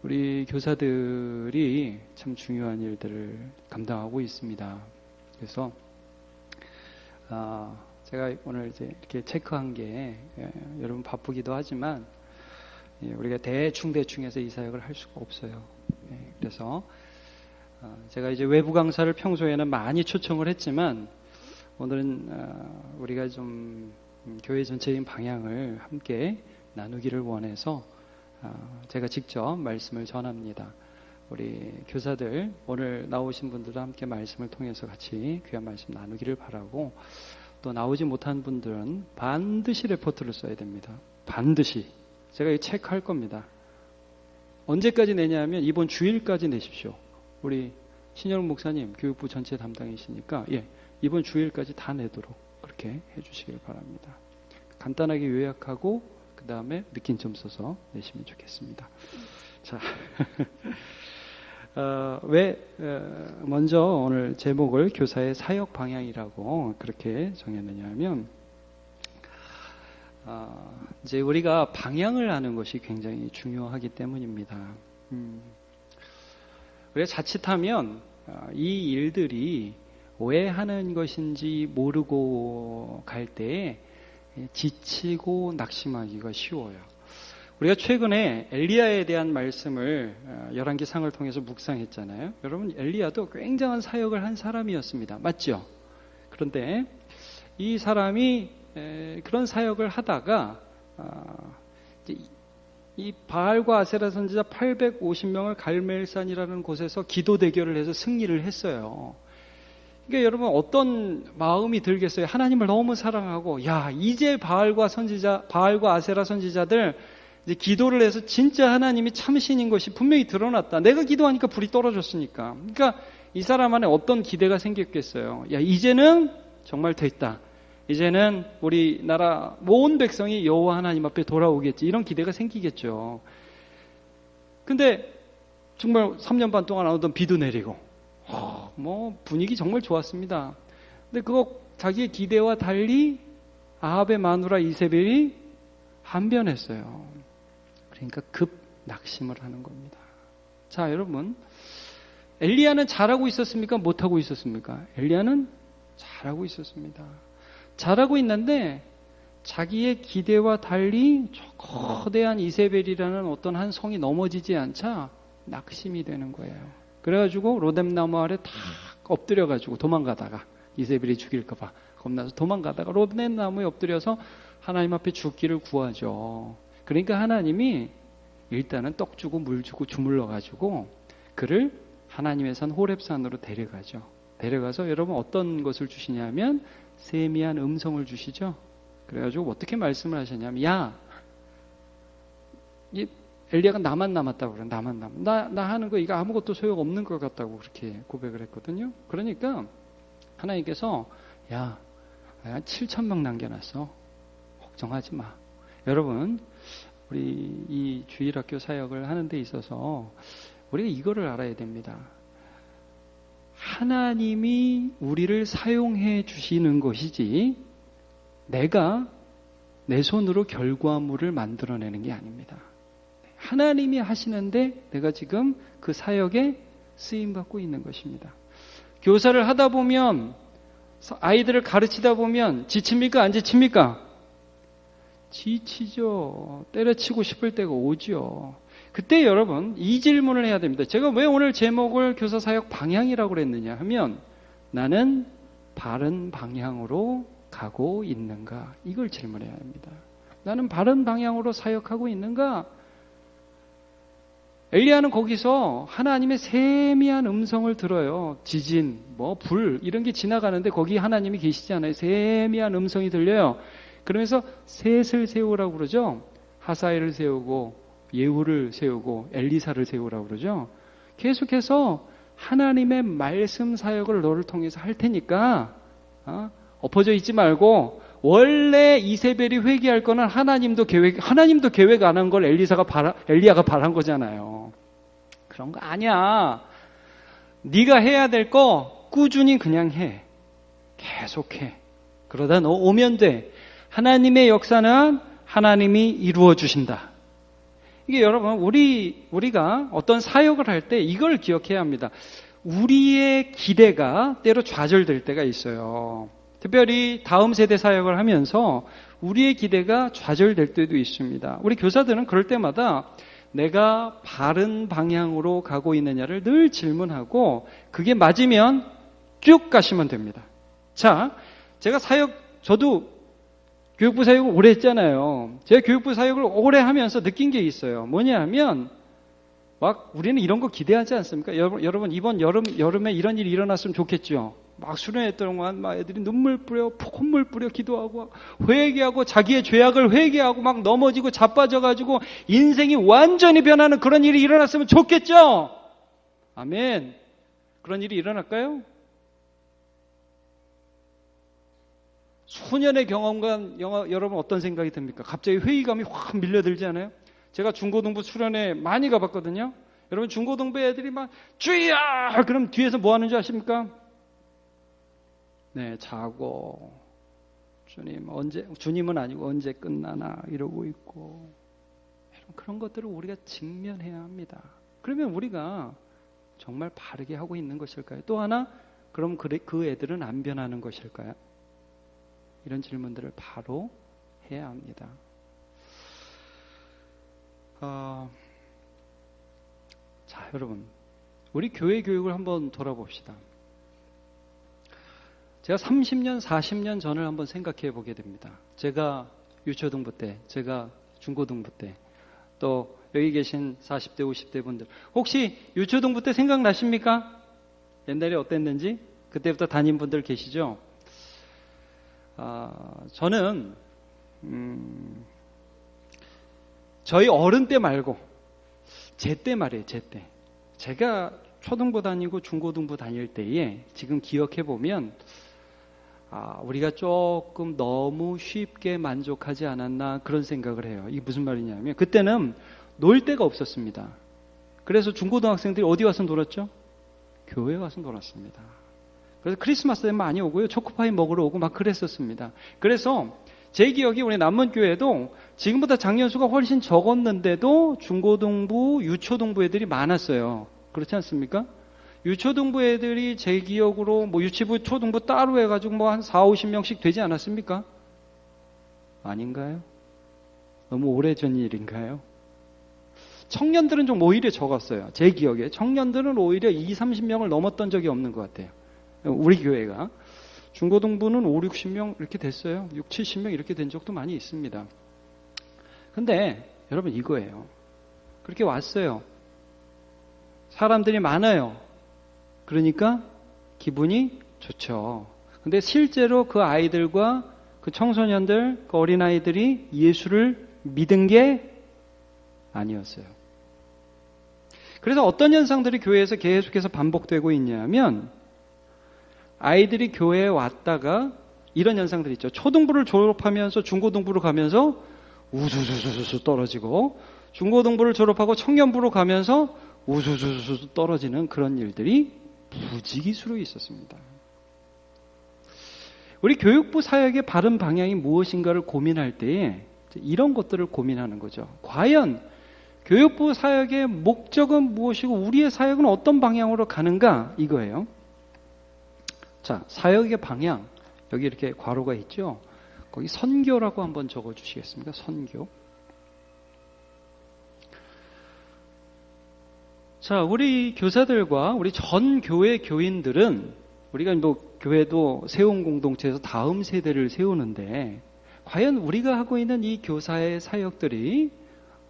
우리 교사들이 참 중요한 일들을 감당하고 있습니다. 그래서 제가 오늘 이제 이렇게 체크한 게 여러분 바쁘기도 하지만 우리가 대충 해서 이 사역을 할 수가 없어요. 그래서 제가 이제 외부 강사를 평소에는 많이 초청을 했지만 오늘은 우리가 좀 교회 전체적인 방향을 함께 나누기를 원해서 제가 직접 말씀을 전합니다. 우리 교사들 오늘 나오신 분들도 함께 말씀을 통해서 같이 귀한 말씀 나누기를 바라고, 또 나오지 못한 분들은 반드시 레포트를 써야 됩니다. 반드시. 제가 이거 체크할 겁니다. 언제까지 내냐면 이번 주일까지 내십시오. 우리 신영 목사님 교육부 전체 담당이시니까 이번 주일까지 다 내도록 그렇게 해주시길 바랍니다. 간단하게 요약하고 그 다음에 느낀 점 써서 내시면 좋겠습니다. 자, 먼저 오늘 제목을 교사의 사역 방향이라고 그렇게 정했느냐면, 이제 우리가 방향을 아는 것이 굉장히 중요하기 때문입니다. 우리가 자칫하면 이 일들이 왜 하는 것인지 모르고 갈 때에 지치고 낙심하기가 쉬워요. 우리가 최근에 엘리야에 대한 말씀을 열왕기상을 통해서 묵상했잖아요. 여러분, 엘리야도 굉장한 사역을 한 사람이었습니다. 맞죠? 그런데 이 사람이 그런 사역을 하다가 이 바알과 아세라 선지자 850명을 갈멜산이라는 곳에서 기도 대결을 해서 승리를 했어요. 그러니까 여러분, 어떤 마음이 들겠어요? 하나님을 너무 사랑하고, 이제 바알과 아세라 선지자들 이제 기도를 해서 진짜 하나님이 참신인 것이 분명히 드러났다. 내가 기도하니까 불이 떨어졌으니까. 그러니까 이 사람 안에 어떤 기대가 생겼겠어요? 이제는 정말 됐다. 이제는 우리나라 모든 백성이 여호와 하나님 앞에 돌아오겠지. 이런 기대가 생기겠죠. 근데 정말 3년 반 동안 안 오던 비도 내리고, 분위기 정말 좋았습니다. 근데 그거 자기의 기대와 달리 아합의 마누라 이세벨이 한변했어요. 그러니까 급 낙심을 하는 겁니다. 자, 여러분, 엘리야는 잘하고 있었습니까? 못하고 있었습니까? 엘리야는 잘하고 있었습니다. 잘하고 있는데 자기의 기대와 달리 저 거대한 이세벨이라는 어떤 한 성이 넘어지지 않자 낙심이 되는 거예요. 그래가지고 로뎀나무 아래 탁 엎드려가지고 도망가다가, 이세벨이 죽일까봐 겁나서 도망가다가 로뎀나무에 엎드려서 하나님 앞에 죽기를 구하죠. 그러니까 하나님이 일단은 떡 주고 물 주고 주물러가지고 그를 하나님의 산 호렙산으로 데려가죠. 데려가서 여러분 어떤 것을 주시냐면 세미한 음성을 주시죠. 그래가지고 어떻게 말씀을 하셨냐면, 이 엘리야가 나만 남았다고 그래. 나 하는 거 이거 아무것도 소용없는 것 같다고 그렇게 고백을 했거든요. 그러니까 하나님께서 7,000명 남겨놨어. 걱정하지 마. 여러분, 우리 이 주일학교 사역을 하는 데 있어서 우리가 이거를 알아야 됩니다. 하나님이 우리를 사용해 주시는 것이지 내가 내 손으로 결과물을 만들어내는 게 아닙니다. 하나님이 하시는데 내가 지금 그 사역에 쓰임받고 있는 것입니다. 교사를 하다 보면, 아이들을 가르치다 보면 지칩니까? 안 지칩니까? 지치죠. 때려치고 싶을 때가 오죠. 그때 여러분 이 질문을 해야 됩니다. 제가 왜 오늘 제목을 교사 사역 방향이라고 그랬느냐 하면, 나는 바른 방향으로 가고 있는가? 이걸 질문해야 합니다. 나는 바른 방향으로 사역하고 있는가? 엘리야는 거기서 하나님의 세미한 음성을 들어요. 지진, 불 이런 게 지나가는데 거기 하나님이 계시지 않아요. 세미한 음성이 들려요. 그러면서 셋을 세우라고 그러죠. 하사엘을 세우고 예후를 세우고 엘리사를 세우라고 그러죠. 계속해서 하나님의 말씀 사역을 너를 통해서 할 테니까 엎어져 있지 말고, 원래 이세벨이 회개할 거는 하나님도 계획 안 한 걸 엘리야가 바란 거잖아요. 그런 거 아니야. 네가 해야 될 거 꾸준히 그냥 해. 계속해. 그러다 너 오면 돼. 하나님의 역사는 하나님이 이루어 주신다. 이게 여러분, 우리가 어떤 사역을 할 때 이걸 기억해야 합니다. 우리의 기대가 때로 좌절될 때가 있어요. 특별히 다음 세대 사역을 하면서 우리의 기대가 좌절될 때도 있습니다. 우리 교사들은 그럴 때마다 내가 바른 방향으로 가고 있느냐를 늘 질문하고 그게 맞으면 쭉 가시면 됩니다. 자, 제가 저도 교육부 사역을 오래 했잖아요. 제가 교육부 사역을 오래 하면서 느낀 게 있어요. 뭐냐 하면 막 우리는 이런 거 기대하지 않습니까? 여러분 이번 여름에 이런 일이 일어났으면 좋겠죠. 막 수련했던 동안 막 애들이 눈물 뿌려 콧물 뿌려 기도하고 회개하고 자기의 죄악을 회개하고 막 넘어지고 자빠져가지고 인생이 완전히 변하는 그런 일이 일어났으면 좋겠죠. 아멘. 그런 일이 일어날까요? 수년의 경험과 여러분 어떤 생각이 듭니까? 갑자기 회의감이 확 밀려들지 않아요? 제가 중고등부 수련회 많이 가봤거든요. 여러분 중고등부 애들이 막 주여! 그럼 뒤에서 뭐 하는 줄 아십니까? 네, 자고 주님은 아니고 언제 끝나나 이러고 있고 그런 것들을 우리가 직면해야 합니다. 그러면 우리가 정말 바르게 하고 있는 것일까요? 또 하나, 그럼 그 애들은 안 변하는 것일까요? 이런 질문들을 바로 해야 합니다. 자, 여러분, 우리 교회 교육을 한번 돌아봅시다. 제가 30년, 40년 전을 한번 생각해 보게 됩니다. 제가 유초등부 때, 제가 중고등부 때, 또 여기 계신 40대, 50대 분들, 혹시 유초등부 때 생각나십니까? 옛날에 어땠는지? 그때부터 담임 분들 계시죠? 저는 저희 어른 때 말고 제 때 말이에요. 제 때. 제가 초등부 다니고 중고등부 다닐 때에 지금 기억해 보면 우리가 조금 너무 쉽게 만족하지 않았나 그런 생각을 해요. 이게 무슨 말이냐면 그때는 놀 데가 없었습니다. 그래서 중고등학생들이 어디 와서 놀았죠? 교회 와서 놀았습니다. 그래서 크리스마스 때 많이 오고요. 초코파이 먹으러 오고 막 그랬었습니다. 그래서 제 기억이 우리 남문교회도 지금보다 작년 수가 훨씬 적었는데도 중고등부, 유초등부 애들이 많았어요. 그렇지 않습니까? 유초등부 애들이 제 기억으로 뭐 유치부, 초등부 따로 해가지고 뭐 한 4, 50명씩 되지 않았습니까? 아닌가요? 너무 오래전 일인가요? 청년들은 좀 오히려 적었어요. 제 기억에. 청년들은 오히려 2, 30명을 넘었던 적이 없는 것 같아요. 우리 교회가. 중고등부는 5, 60명 이렇게 됐어요. 6, 70명 이렇게 된 적도 많이 있습니다. 근데 여러분 이거예요. 그렇게 왔어요. 사람들이 많아요. 그러니까 기분이 좋죠. 근데 실제로 그 아이들과 그 청소년들, 그 어린아이들이 예수를 믿은 게 아니었어요. 그래서 어떤 현상들이 교회에서 계속해서 반복되고 있냐면 아이들이 교회에 왔다가 이런 현상들이 있죠. 초등부를 졸업하면서 중고등부로 가면서 우수수수수 떨어지고 중고등부를 졸업하고 청년부로 가면서 우수수수 떨어지는 그런 일들이 부지기수로 있었습니다. 우리 교육부 사역의 바른 방향이 무엇인가를 고민할 때에 이런 것들을 고민하는 거죠. 과연 교육부 사역의 목적은 무엇이고 우리의 사역은 어떤 방향으로 가는가 이거예요. 자, 사역의 방향 여기 이렇게 괄호가 있죠. 거기 선교라고 한번 적어주시겠습니까? 선교. 자, 우리 교사들과 우리 전 교회 교인들은 우리가 뭐 교회도 세운 공동체에서 다음 세대를 세우는데 과연 우리가 하고 있는 이 교사의 사역들이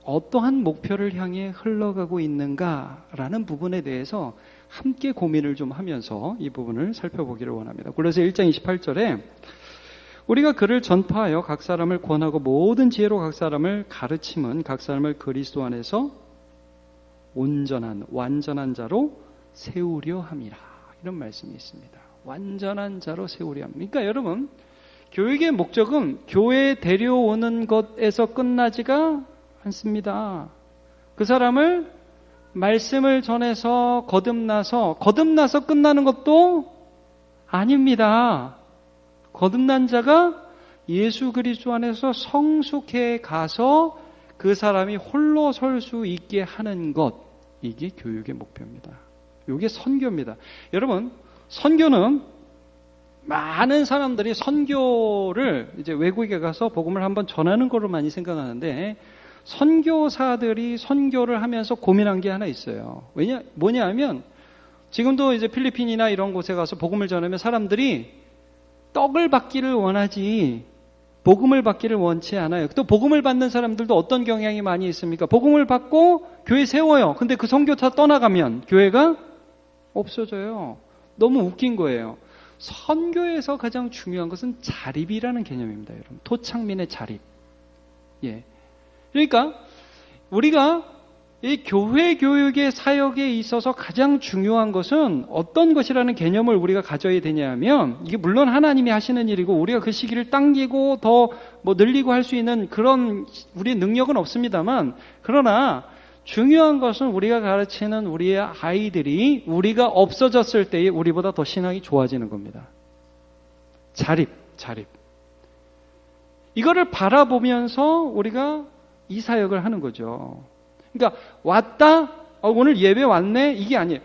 어떠한 목표를 향해 흘러가고 있는가라는 부분에 대해서 함께 고민을 좀 하면서 이 부분을 살펴보기를 원합니다. 골로새 1장 28절에 우리가 그를 전파하여 각 사람을 권하고 모든 지혜로 각 사람을 가르침은 각 사람을 그리스도 안에서 온전한 완전한 자로 세우려 함이라. 이런 말씀이 있습니다. 완전한 자로 세우려 함. 그러니까 여러분 교육의 목적은 교회에 데려오는 것에서 끝나지가 않습니다. 그 사람을 말씀을 전해서 거듭나서 끝나는 것도 아닙니다. 거듭난 자가 예수 그리스도 안에서 성숙해 가서 그 사람이 홀로 설 수 있게 하는 것, 이게 교육의 목표입니다. 이게 선교입니다. 여러분, 선교는 많은 사람들이 선교를 이제 외국에 가서 복음을 한번 전하는 거로 많이 생각하는데, 선교사들이 선교를 하면서 고민한 게 하나 있어요. 뭐냐 하면, 지금도 이제 필리핀이나 이런 곳에 가서 복음을 전하면 사람들이 떡을 받기를 원하지 복음을 받기를 원치 않아요. 또 복음을 받는 사람들도 어떤 경향이 많이 있습니까? 복음을 받고 교회 세워요. 근데 그 선교사 떠나가면 교회가 없어져요. 너무 웃긴 거예요. 선교에서 가장 중요한 것은 자립이라는 개념입니다, 여러분. 토착민의 자립. 예. 그러니까 우리가 이 교회 교육의 사역에 있어서 가장 중요한 것은 어떤 것이라는 개념을 우리가 가져야 되냐면, 이게 물론 하나님이 하시는 일이고 우리가 그 시기를 당기고 더 늘리고 할 수 있는 그런 우리의 능력은 없습니다만, 그러나 중요한 것은 우리가 가르치는 우리의 아이들이 우리가 없어졌을 때에 우리보다 더 신앙이 좋아지는 겁니다. 자립. 이거를 바라보면서 우리가 이 사역을 하는 거죠. 그러니까 왔다, 오늘 예배 왔네, 이게 아니에요.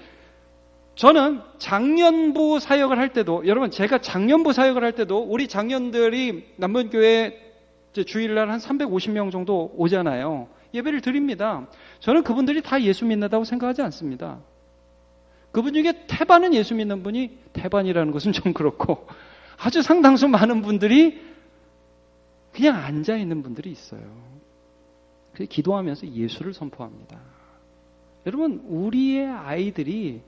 저는 작년부 사역을 할 때도, 여러분 제가 작년부 사역을 할 때도 우리 장년들이 남문교회 주일날 한 350명 정도 오잖아요. 예배를 드립니다. 저는 그분들이 다 예수 믿는다고 생각하지 않습니다. 그분 중에 태반은 예수 믿는 분이, 태반이라는 것은 좀 그렇고, 아주 상당수 많은 분들이 그냥 앉아있는 분들이 있어요. 그래서 기도하면서 예수를 선포합니다. 여러분, 우리의 아이들이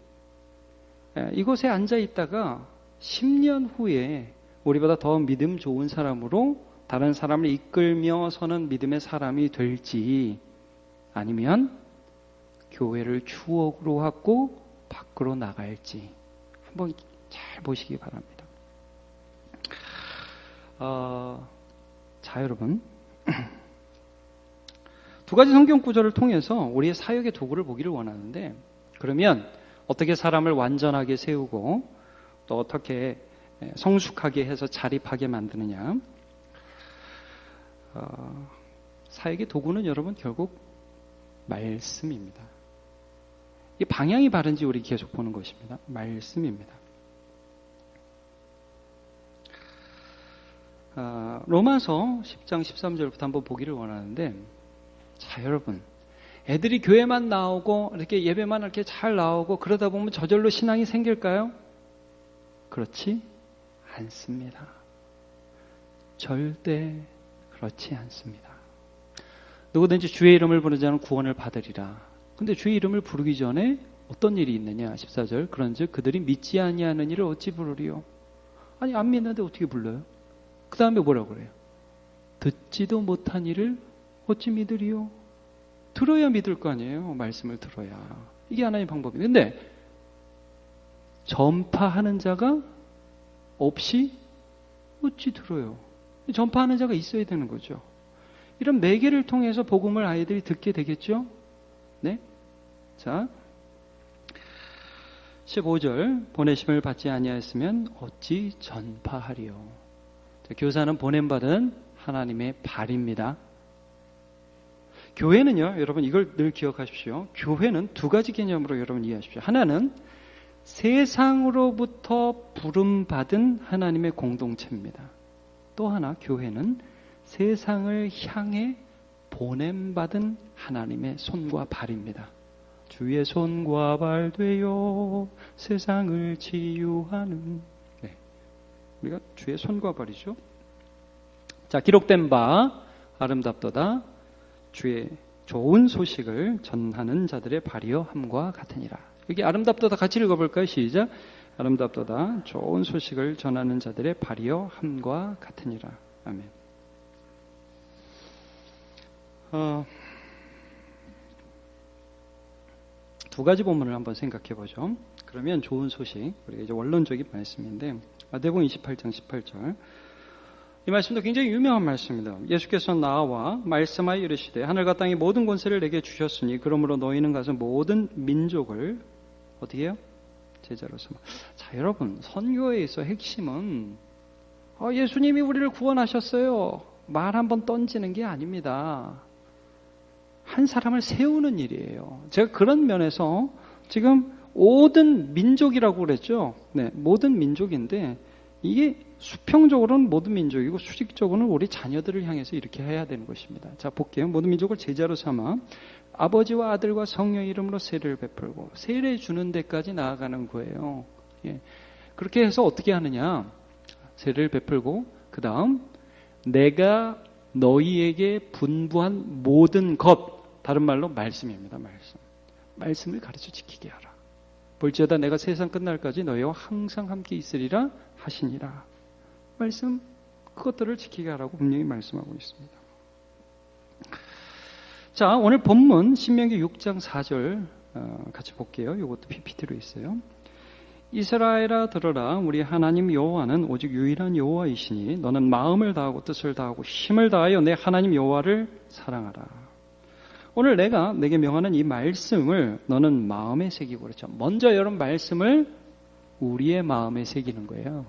이곳에 앉아 있다가 10년 후에 우리보다 더 믿음 좋은 사람으로 다른 사람을 이끌며 서는 믿음의 사람이 될지, 아니면 교회를 추억으로 하고 밖으로 나갈지 한번 잘 보시기 바랍니다. 자, 여러분, 두 가지 성경 구절을 통해서 우리의 사역의 도구를 보기를 원하는데, 그러면 어떻게 사람을 완전하게 세우고 또 어떻게 성숙하게 해서 자립하게 만드느냐. 사역의 도구는 여러분 결국 말씀입니다. 이 방향이 바른지 우리 계속 보는 것입니다. 말씀입니다. 로마서 10장 13절부터 한번 보기를 원하는데, 자, 여러분, 애들이 교회만 나오고 이렇게 예배만 이렇게 잘 나오고 그러다 보면 저절로 신앙이 생길까요? 그렇지 않습니다. 절대 그렇지 않습니다. 누구든지 주의 이름을 부르지 않으면 구원을 받으리라. 근데 주의 이름을 부르기 전에 어떤 일이 있느냐? 14절, 그런즉 그들이 믿지 아니하는 일을 어찌 부르리요? 아니, 안 믿는데 어떻게 불러요? 그 다음에 뭐라고 그래요? 듣지도 못한 일을 어찌 믿으리요? 들어야 믿을 거 아니에요. 말씀을 들어야. 이게 하나님의 방법이에요. 근데 전파하는 자가 없이 어찌 들어요? 전파하는 자가 있어야 되는 거죠. 이런 매개를 통해서 복음을 아이들이 듣게 되겠죠? 네? 자, 15절, 보내심을 받지 아니하였으면 어찌 전파하리요? 자, 교사는 보냄받은 하나님의 발입니다. 교회는요, 여러분 이걸 늘 기억하십시오. 교회는 두 가지 개념으로 여러분 이해하십시오. 하나는 세상으로부터 부름받은 하나님의 공동체입니다. 또 하나, 교회는 세상을 향해 보냄받은 하나님의 손과 발입니다. 주의 손과 발 되어 세상을 치유하는, 네, 우리가 주의 손과 발이죠. 자, 기록된 바 아름답도다 주의 좋은 소식을 전하는 자들의 발이여 함과 같으니라. 여기 아름답도다 같이 읽어볼까요? 시작. 아름답도다 좋은 소식을 전하는 자들의 발이여 함과 같으니라. 아멘. 두 가지 본문을 한번 생각해 보죠. 그러면 좋은 소식, 우리가 이제 원론적인 말씀인데, 마태복음 28장 18절. 이 말씀도 굉장히 유명한 말씀입니다. 예수께서 나와 말씀하여 이르시되 하늘과 땅의 모든 권세를 내게 주셨으니 그러므로 너희는 가서 모든 민족을 어떻게 해요? 제자로 삼아. 자, 여러분, 선교에 있어 핵심은 예수님이 우리를 구원하셨어요. 말 한번 던지는 게 아닙니다. 한 사람을 세우는 일이에요. 제가 그런 면에서 지금 모든 민족이라고 그랬죠. 네, 모든 민족인데 이게 수평적으로는 모든 민족이고 수직적으로는 우리 자녀들을 향해서 이렇게 해야 되는 것입니다. 자, 볼게요. 모든 민족을 제자로 삼아 아버지와 아들과 성령의 이름으로 세례를 베풀고 세례 주는 데까지 나아가는 거예요. 예. 그렇게 해서 어떻게 하느냐? 세례를 베풀고 그 다음 내가 너희에게 분부한 모든 것, 다른 말로 말씀입니다. 말씀을 가르쳐 지키게 하라. 볼지어다 내가 세상 끝날까지 너희와 항상 함께 있으리라 하시니라. 말씀, 그것들을 지키게 하라고 분명히 말씀하고 있습니다. 자, 오늘 본문 신명기 6장 4절 같이 볼게요. 이것도 PPT로 있어요. 이스라엘아 들어라. 우리 하나님 여호와는 오직 유일한 여호와이시니 너는 마음을 다하고 뜻을 다하고 힘을 다하여 내 하나님 여호와를 사랑하라. 오늘 내가 내게 명하는 이 말씀을 너는 마음에 새기고, 그렇죠. 먼저 여러분 말씀을 우리의 마음에 새기는 거예요.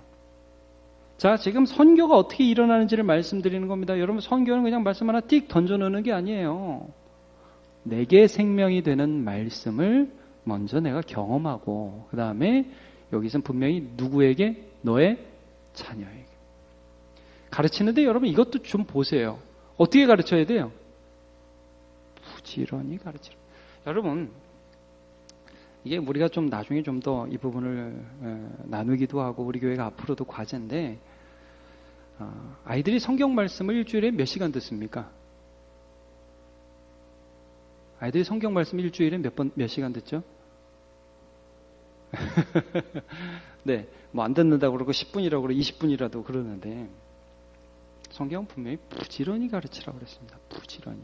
자, 지금 선교가 어떻게 일어나는지를 말씀드리는 겁니다. 여러분, 선교는 그냥 말씀 하나 띡 던져놓는 게 아니에요. 내게 생명이 되는 말씀을 먼저 내가 경험하고, 그 다음에 여기서는 분명히 누구에게? 너의 자녀에게. 가르치는데 여러분 이것도 좀 보세요. 어떻게 가르쳐야 돼요? 부지런히 가르치라. 여러분, 이게 우리가 좀 나중에 좀 더 이 부분을 나누기도 하고 우리 교회가 앞으로도 과제인데, 아이들이 성경 말씀을 일주일에 몇 시간 듣습니까? 아이들이 성경 말씀 일주일에 몇 시간 듣죠? 네, 뭐 안 듣는다고 그러고 10분이라고 그러고 20분이라도 그러는데, 성경은 분명히 부지런히 가르치라고 그랬습니다. 부지런히.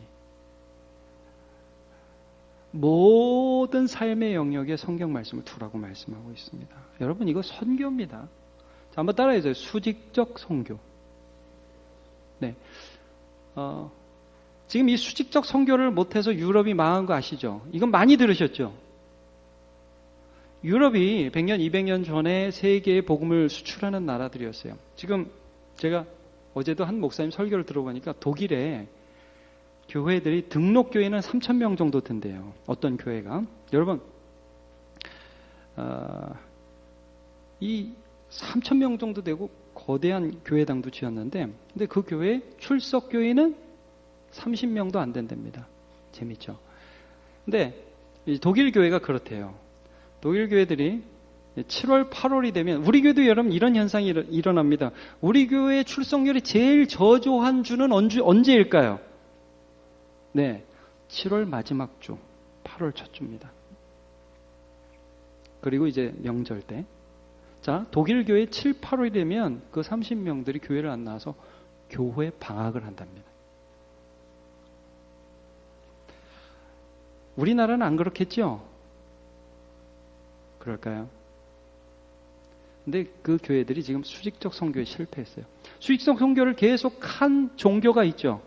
모든 삶의 영역에 성경 말씀을 두라고 말씀하고 있습니다. 여러분, 이거 선교입니다. 자, 한번 따라해주세요. 수직적 선교. 네. 지금 이 수직적 선교를 못해서 유럽이 망한 거 아시죠? 이건 많이 들으셨죠? 유럽이 100년, 200년 전에 세계에 복음을 수출하는 나라들이었어요. 지금 제가 어제도 한 목사님 설교를 들어보니까 독일에 교회들이 등록교회는 3,000명 정도 된대요. 어떤 교회가. 여러분, 이 3,000명 정도 되고 거대한 교회당도 지었는데, 근데 그 교회 출석교회는 30명도 안 된답니다. 재밌죠? 근데 이 독일 교회가 그렇대요. 독일 교회들이 7월, 8월이 되면, 우리 교회도 여러분 이런 현상이 일어납니다. 우리 교회 출석률이 제일 저조한 주는 언제일까요? 네, 7월 마지막 주, 8월 첫 주입니다. 그리고 이제 명절 때. 자, 독일 교회 7, 8월이 되면 그 30명들이 교회를 안 나와서 교회 방학을 한답니다. 우리나라는 안 그렇겠죠? 그럴까요? 근데 그 교회들이 지금 수직적 선교에 실패했어요. 수직적 선교를 계속 한 종교가 있죠.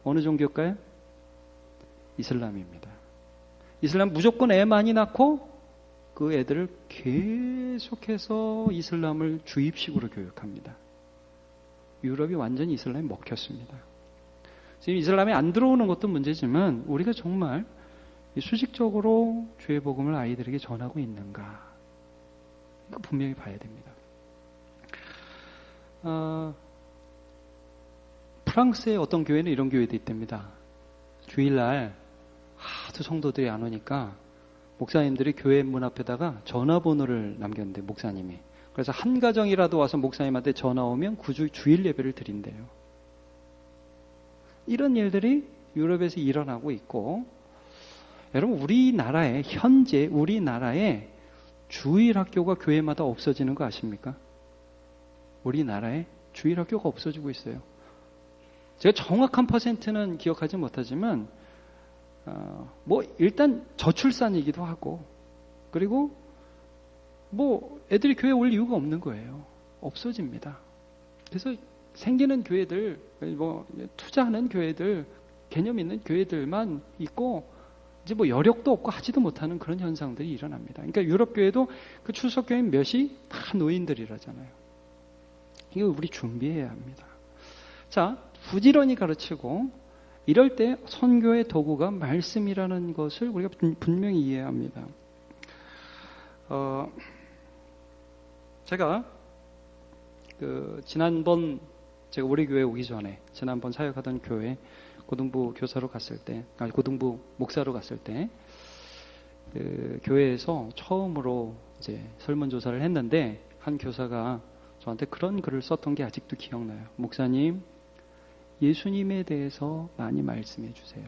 어느 종교일까요? 이슬람입니다. 이슬람 무조건 애 많이 낳고 그 애들을 계속해서 이슬람을 주입식으로 교육합니다. 유럽이 완전히 이슬람에 먹혔습니다. 지금 이슬람에 안 들어오는 것도 문제지만 우리가 정말 수직적으로 주의 복음을 아이들에게 전하고 있는가? 이거 분명히 봐야 됩니다. 프랑스의 어떤 교회는 이런 교회도 있답니다. 주일날 하도 성도들이 안 오니까 목사님들이 교회 문 앞에다가 전화번호를 남겼는데, 목사님이. 그래서 한 가정이라도 와서 목사님한테 전화 오면 주일 예배를 드린대요. 이런 일들이 유럽에서 일어나고 있고, 여러분, 우리나라에 현재 우리나라에 주일학교가 교회마다 없어지는 거 아십니까? 우리나라에 주일학교가 없어지고 있어요. 제가 정확한 퍼센트는 기억하지 못하지만 뭐 일단 저출산이기도 하고, 그리고 뭐 애들이 교회에 올 이유가 없는 거예요. 없어집니다. 그래서 생기는 교회들, 뭐 투자하는 교회들, 개념 있는 교회들만 있고, 이제 뭐 여력도 없고 하지도 못하는 그런 현상들이 일어납니다. 그러니까 유럽 교회도 그 출석 교인 몇이 다 노인들이라잖아요. 이거 우리 준비해야 합니다. 자, 부지런히 가르치고, 이럴 때 선교의 도구가 말씀이라는 것을 우리가 분명히 이해해야 합니다. 제가 지난번 제가 우리 교회 오기 전에 지난번 사역하던 교회 고등부 교사로 갔을 때, 고등부 목사로 갔을 때 교회에서 처음으로 이제 설문조사를 했는데 한 교사가 저한테 그런 글을 썼던 게 아직도 기억나요. 목사님, 예수님에 대해서 많이 말씀해 주세요.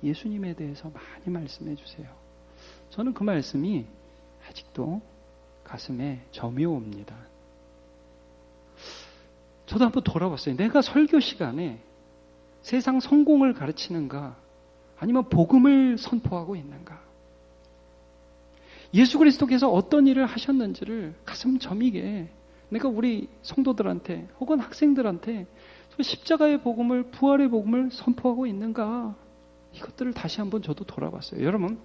예수님에 대해서 많이 말씀해 주세요. 저는 그 말씀이 아직도 가슴에 점이 옵니다. 저도 한번 돌아봤어요. 내가 설교 시간에 세상 성공을 가르치는가 아니면 복음을 선포하고 있는가? 예수 그리스도께서 어떤 일을 하셨는지를 가슴 저미게 내가 우리 성도들한테 혹은 학생들한테 십자가의 복음을, 부활의 복음을 선포하고 있는가? 이것들을 다시 한번 저도 돌아봤어요. 여러분,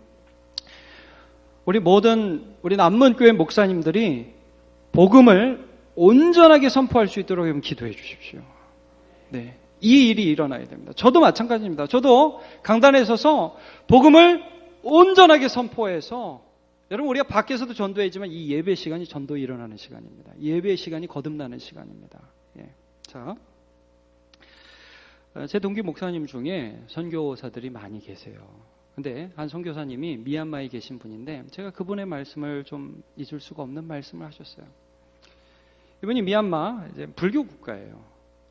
우리 남문교회 목사님들이 복음을 온전하게 선포할 수 있도록 여러분 기도해 주십시오. 네, 이 일이 일어나야 됩니다. 저도 마찬가지입니다. 저도 강단에 서서 복음을 온전하게 선포해서, 여러분 우리가 밖에서도 전도하지만 이 예배 시간이 전도 일어나는 시간입니다. 예배 시간이 거듭나는 시간입니다. 예. 자, 제 동기 목사님 중에 선교사들이 많이 계세요. 근데 한 선교사님이 미얀마에 계신 분인데 제가 그분의 말씀을 좀 잊을 수가 없는 말씀을 하셨어요. 이분이 미얀마 이제 불교 국가예요.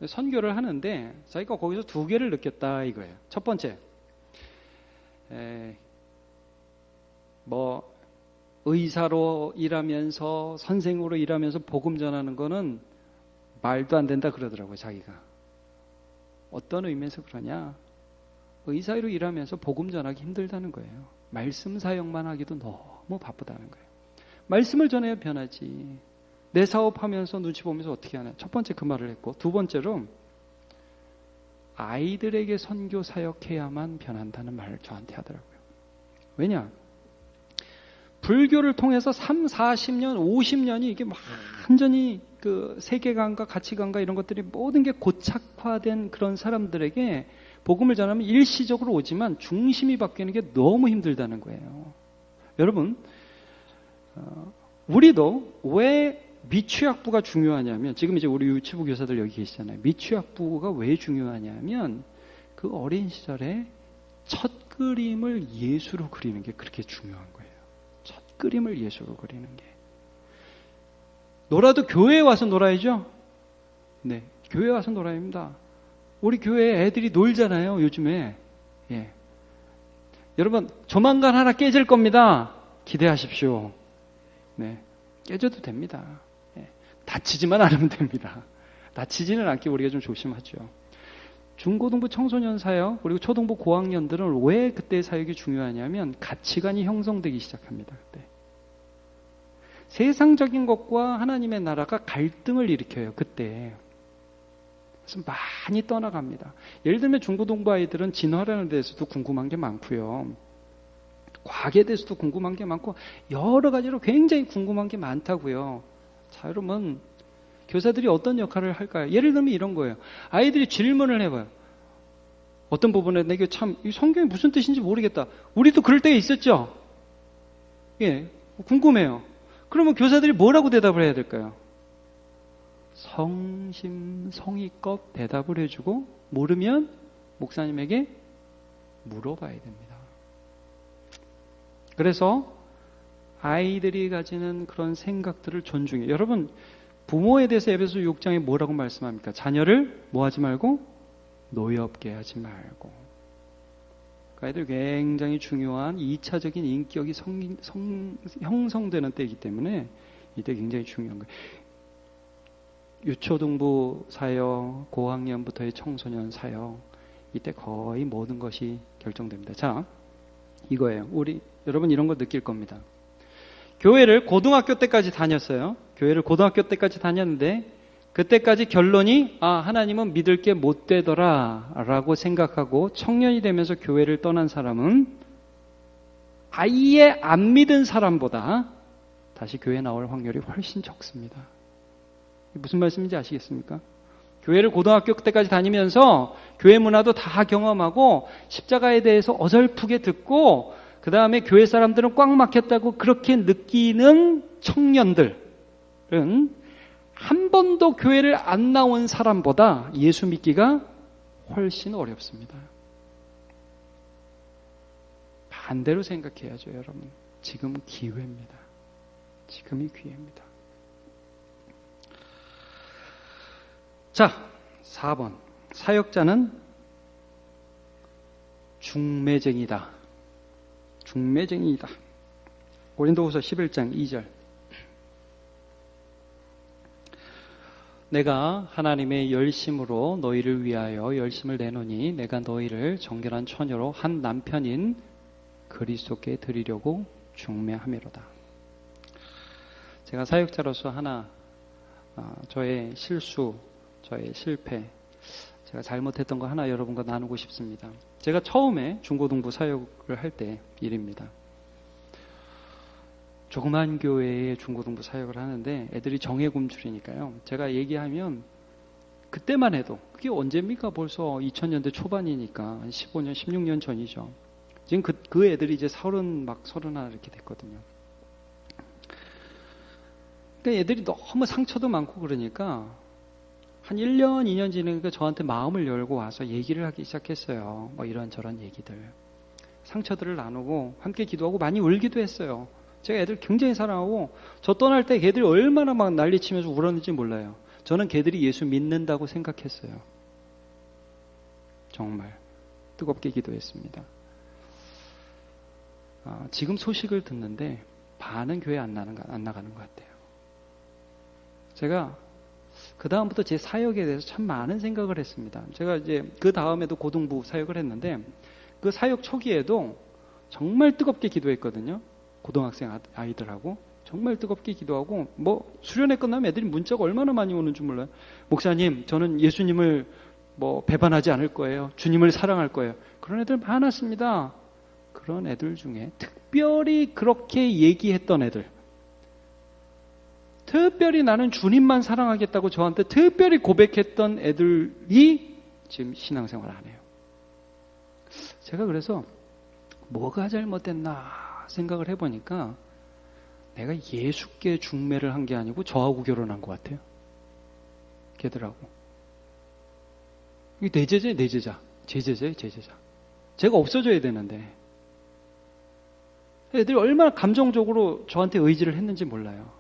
선교를 하는데 자기가 거기서 두 개를 느꼈다 이거예요. 첫 번째, 의사로 일하면서 선생으로 일하면서 복음 전하는 거는 말도 안 된다 그러더라고요. 자기가. 어떤 의미에서 그러냐? 의사로 일하면서 복음 전하기 힘들다는 거예요. 말씀 사역만 하기도 너무 바쁘다는 거예요. 말씀을 전해야 변하지. 내 사업하면서 눈치 보면서 어떻게 하냐. 첫 번째 그 말을 했고, 두 번째로 아이들에게 선교 사역해야만 변한다는 말을 저한테 하더라고요. 왜냐? 불교를 통해서 3, 40년, 50년이 이게 완전히 그 세계관과 가치관과 이런 것들이 모든 게 고착화된 그런 사람들에게 복음을 전하면 일시적으로 오지만 중심이 바뀌는 게 너무 힘들다는 거예요. 여러분, 우리도 왜 미취학부가 중요하냐면, 지금 이제 우리 유치부 교사들 여기 계시잖아요. 미취학부가 왜 중요하냐면 그 어린 시절에 첫 그림을 예수로 그리는 게 그렇게 중요한 거예요. 첫 그림을 예수로 그리는 게. 놀아도 교회에 와서 놀아야죠. 네, 교회에 와서 놀아야 합니다. 우리 교회 애들이 놀잖아요, 요즘에. 예. 여러분, 조만간 하나 깨질 겁니다. 기대하십시오. 네, 깨져도 됩니다. 예. 다치지만 않으면 됩니다. 다치지는 않게 우리가 좀 조심하죠. 중고등부 청소년 사역, 그리고 초등부 고학년들은 왜 그때 사역이 중요하냐면 가치관이 형성되기 시작합니다. 그때. 세상적인 것과 하나님의 나라가 갈등을 일으켜요. 그때. 그래서 많이 떠나갑니다. 예를 들면 중고등부 아이들은 진화라는 데서도 궁금한 게 많고요. 과학에 대해서도 궁금한 게 많고 여러 가지로 굉장히 궁금한 게 많다고요. 자, 여러분, 교사들이 어떤 역할을 할까요? 예를 들면 이런 거예요. 아이들이 질문을 해봐요. 어떤 부분에 내가 참 이 성경이 무슨 뜻인지 모르겠다. 우리도 그럴 때 있었죠? 예, 궁금해요. 그러면 교사들이 뭐라고 대답을 해야 될까요? 성심성의껏 대답을 해주고 모르면 목사님에게 물어봐야 됩니다. 그래서 아이들이 가지는 그런 생각들을 존중해요. 여러분, 부모에 대해서 에베소 6장에 뭐라고 말씀합니까? 자녀를 뭐 하지 말고? 노엽게 하지 말고. 아이들 굉장히 중요한 2차적인 인격이 형성되는 때이기 때문에 이때 굉장히 중요한 거예요. 유초등부 사역, 고학년부터의 청소년 사역, 이때 거의 모든 것이 결정됩니다. 자, 이거예요. 여러분 이런 걸 느낄 겁니다. 교회를 고등학교 때까지 다녔어요. 교회를 고등학교 때까지 다녔는데 그때까지 결론이 하나님은 믿을 게 못 되더라 라고 생각하고 청년이 되면서 교회를 떠난 사람은 아예 안 믿은 사람보다 다시 교회에 나올 확률이 훨씬 적습니다. 무슨 말씀인지 아시겠습니까? 교회를 고등학교 때까지 다니면서 교회 문화도 다 경험하고 십자가에 대해서 어설프게 듣고 그 다음에 교회 사람들은 꽉 막혔다고 그렇게 느끼는 청년들은 한 번도 교회를 안 나온 사람보다 예수 믿기가 훨씬 어렵습니다. 반대로 생각해야죠, 여러분. 지금 기회입니다. 지금이 기회입니다. 자, 4번. 사역자는 중매쟁이다. 중매쟁이다. 고린도후서 11장 2절. 내가 하나님의 열심으로 너희를 위하여 열심을 내노니 내가 너희를 정결한 처녀로 한 남편인 그리스도께 드리려고 중매함이로다. 제가 사역자로서 하나 저의 실수, 저의 실패, 제가 잘못했던 거 하나 여러분과 나누고 싶습니다. 제가 처음에 중고등부 사역을 할 때 일입니다. 조그만 교회에 중고등부 사역을 하는데 애들이 정예금줄이니까요. 제가 얘기하면 그때만 해도 그게 언제입니까? 벌써 2000년대 초반이니까 15년, 16년 전이죠. 지금 그 애들이 이제 31 이렇게 됐거든요. 그러니까 애들이 너무 상처도 많고 그러니까 한 1년, 2년 지나니까 저한테 마음을 열고 와서 얘기를 하기 시작했어요. 뭐 이런저런 얘기들. 상처들을 나누고 함께 기도하고 많이 울기도 했어요. 제가 애들 굉장히 사랑하고 저 떠날 때 걔들이 얼마나 막 난리치면서 울었는지 몰라요. 저는 걔들이 예수 믿는다고 생각했어요. 정말 뜨겁게 기도했습니다. 지금 소식을 듣는데 반은 교회 안 나가는 것 같아요. 제가 그 다음부터 제 사역에 대해서 참 많은 생각을 했습니다. 제가 이제 그 다음에도 고등부 사역을 했는데 그 사역 초기에도 정말 뜨겁게 기도했거든요. 고등학생 아이들하고 정말 뜨겁게 기도하고 뭐 수련회 끝나면 애들이 문자가 얼마나 많이 오는 줄 몰라요. 목사님, 저는 예수님을 뭐 배반하지 않을 거예요. 주님을 사랑할 거예요. 그런 애들 많았습니다. 그런 애들 중에 특별히 그렇게 얘기했던 애들, 특별히 나는 주님만 사랑하겠다고 저한테 특별히 고백했던 애들이 지금 신앙생활 안 해요. 제가 그래서 뭐가 잘못됐나 생각을 해보니까 내가 예수께 중매를 한 게 아니고 저하고 결혼한 것 같아요. 걔들하고. 이게 내 제자예요, 내 제자. 제 제자예요, 제 제자. 제가 없어져야 되는데 애들이 얼마나 감정적으로 저한테 의지를 했는지 몰라요.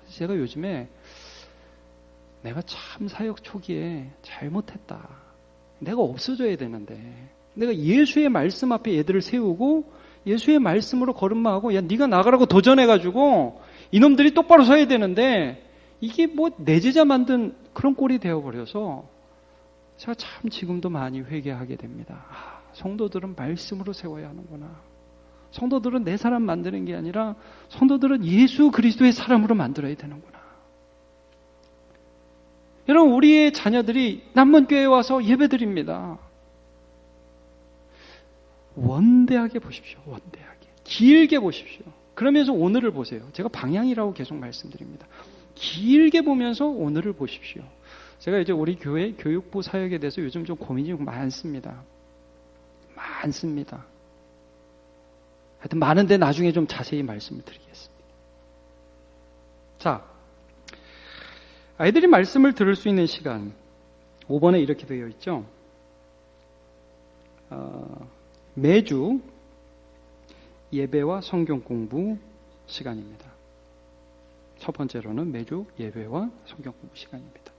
제가 요즘에 내가 참 사역 초기에 잘못했다. 내가 없어져야 되는데 내가 예수의 말씀 앞에 얘들을 세우고 예수의 말씀으로 걸음마하고 야 네가 나가라고 도전해가지고 이놈들이 똑바로 서야 되는데 이게 뭐 내 제자 만든 그런 꼴이 되어버려서 제가 참 지금도 많이 회개하게 됩니다. 성도들은 말씀으로 세워야 하는구나. 성도들은 내 사람 만드는 게 아니라 성도들은 예수 그리스도의 사람으로 만들어야 되는구나. 여러분, 우리의 자녀들이 남문교회에 와서 예배드립니다. 원대하게 보십시오. 원대하게. 길게 보십시오. 그러면서 오늘을 보세요. 제가 방향이라고 계속 말씀드립니다. 길게 보면서 오늘을 보십시오. 제가 이제 우리 교회 교육부 사역에 대해서 요즘 좀 고민이 많습니다. 많습니다. 하여튼 많은데 나중에 좀 자세히 말씀을 드리겠습니다. 자, 아이들이 말씀을 들을 수 있는 시간 5번에 이렇게 되어 있죠. 매주 예배와 성경 공부 시간입니다. 첫 번째로는 매주 예배와 성경 공부 시간입니다.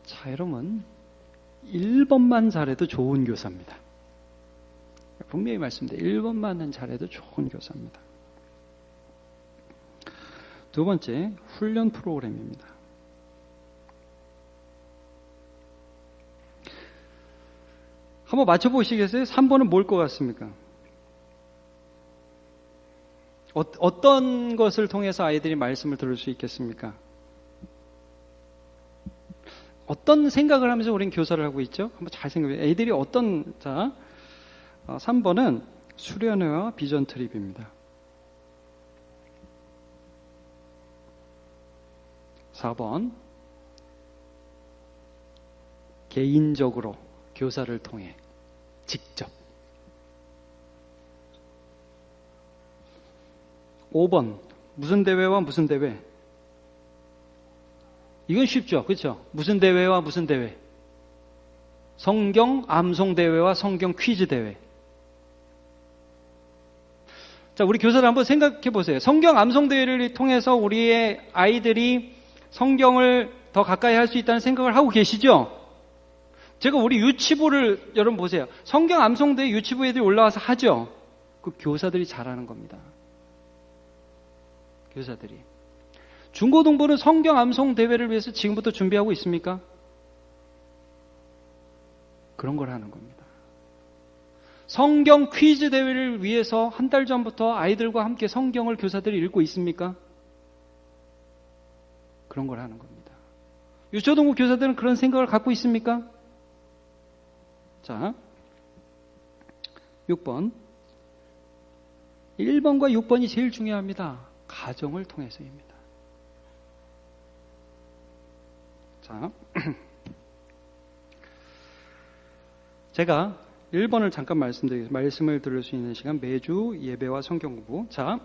자, 여러분 1번만 잘해도 좋은 교사입니다. 분명히 말씀드려요. 1번만은 잘해도 좋은 교사입니다. 두 번째, 훈련 프로그램입니다. 한번 맞춰보시겠어요? 3번은 뭘 것 같습니까? 어떤 것을 통해서 아이들이 말씀을 들을 수 있겠습니까? 어떤 생각을 하면서 우리는 교사를 하고 있죠? 한번 잘 생각해 보세요. 애들이 어떤, 자, 3번은 수련회와 비전 트립입니다. 4번 개인적으로 교사를 통해 직접. 5번 무슨 대회와 무슨 대회? 이건 쉽죠, 그렇죠? 무슨 대회와 무슨 대회? 성경 암송 대회와 성경 퀴즈 대회. 자, 우리 교사들 한번 생각해 보세요. 성경 암송 대회를 통해서 우리의 아이들이 성경을 더 가까이 할 수 있다는 생각을 하고 계시죠? 제가 우리 유치부를 여러분 보세요. 성경 암송 대회 유치부 애들이 올라와서 하죠? 그 교사들이 잘하는 겁니다. 교사들이. 중고등부는 성경 암송 대회를 위해서 지금부터 준비하고 있습니까? 그런 걸 하는 겁니다. 성경 퀴즈 대회를 위해서 한 달 전부터 아이들과 함께 성경을 교사들이 읽고 있습니까? 그런 걸 하는 겁니다. 유초등부 교사들은 그런 생각을 갖고 있습니까? 자, 6번. 1번과 6번이 제일 중요합니다. 가정을 통해서입니다. 자, 제가 1번을 잠깐 말씀을 드릴 수 있는 시간, 매주 예배와 성경 공부. 자,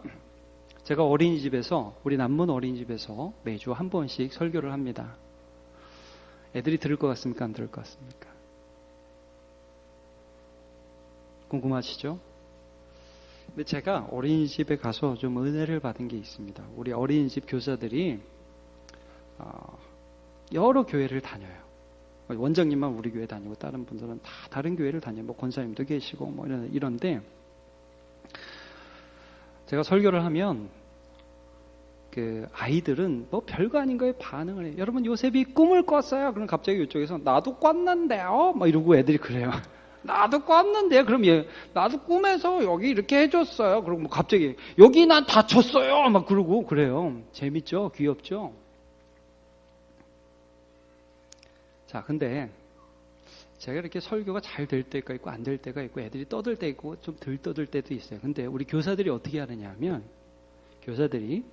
제가 어린이집에서, 우리 남문 어린이집에서 매주 한 번씩 설교를 합니다. 애들이 들을 것 같습니까? 안 들을 것 같습니까? 궁금하시죠? 근데 제가 어린이집에 가서 좀 은혜를 받은 게 있습니다. 우리 어린이집 교사들이 여러 교회를 다녀요. 원장님만 우리 교회 다니고 다른 분들은 다 다른 교회를 다녀요. 뭐 권사님도 계시고 뭐 이런데 제가 설교를 하면 그 아이들은 뭐 별거 아닌 거에 반응을 해요. 여러분 요셉이 꿈을 꿨어요. 그럼 갑자기 이쪽에서 나도 꿨는데요. 막 이러고 애들이 그래요. 나도 꿨는데요. 그럼 얘 나도 꿈에서 여기 이렇게 해줬어요. 그리고 뭐 갑자기 여기 난 다쳤어요. 막 그러고 그래요. 재밌죠? 귀엽죠? 자, 근데 제가 이렇게 설교가 잘 될 때가 있고 안 될 때가 있고 애들이 떠들 때 있고 좀 덜 떠들 때도 있어요. 근데 우리 교사들이 어떻게 하느냐 하면 교사들이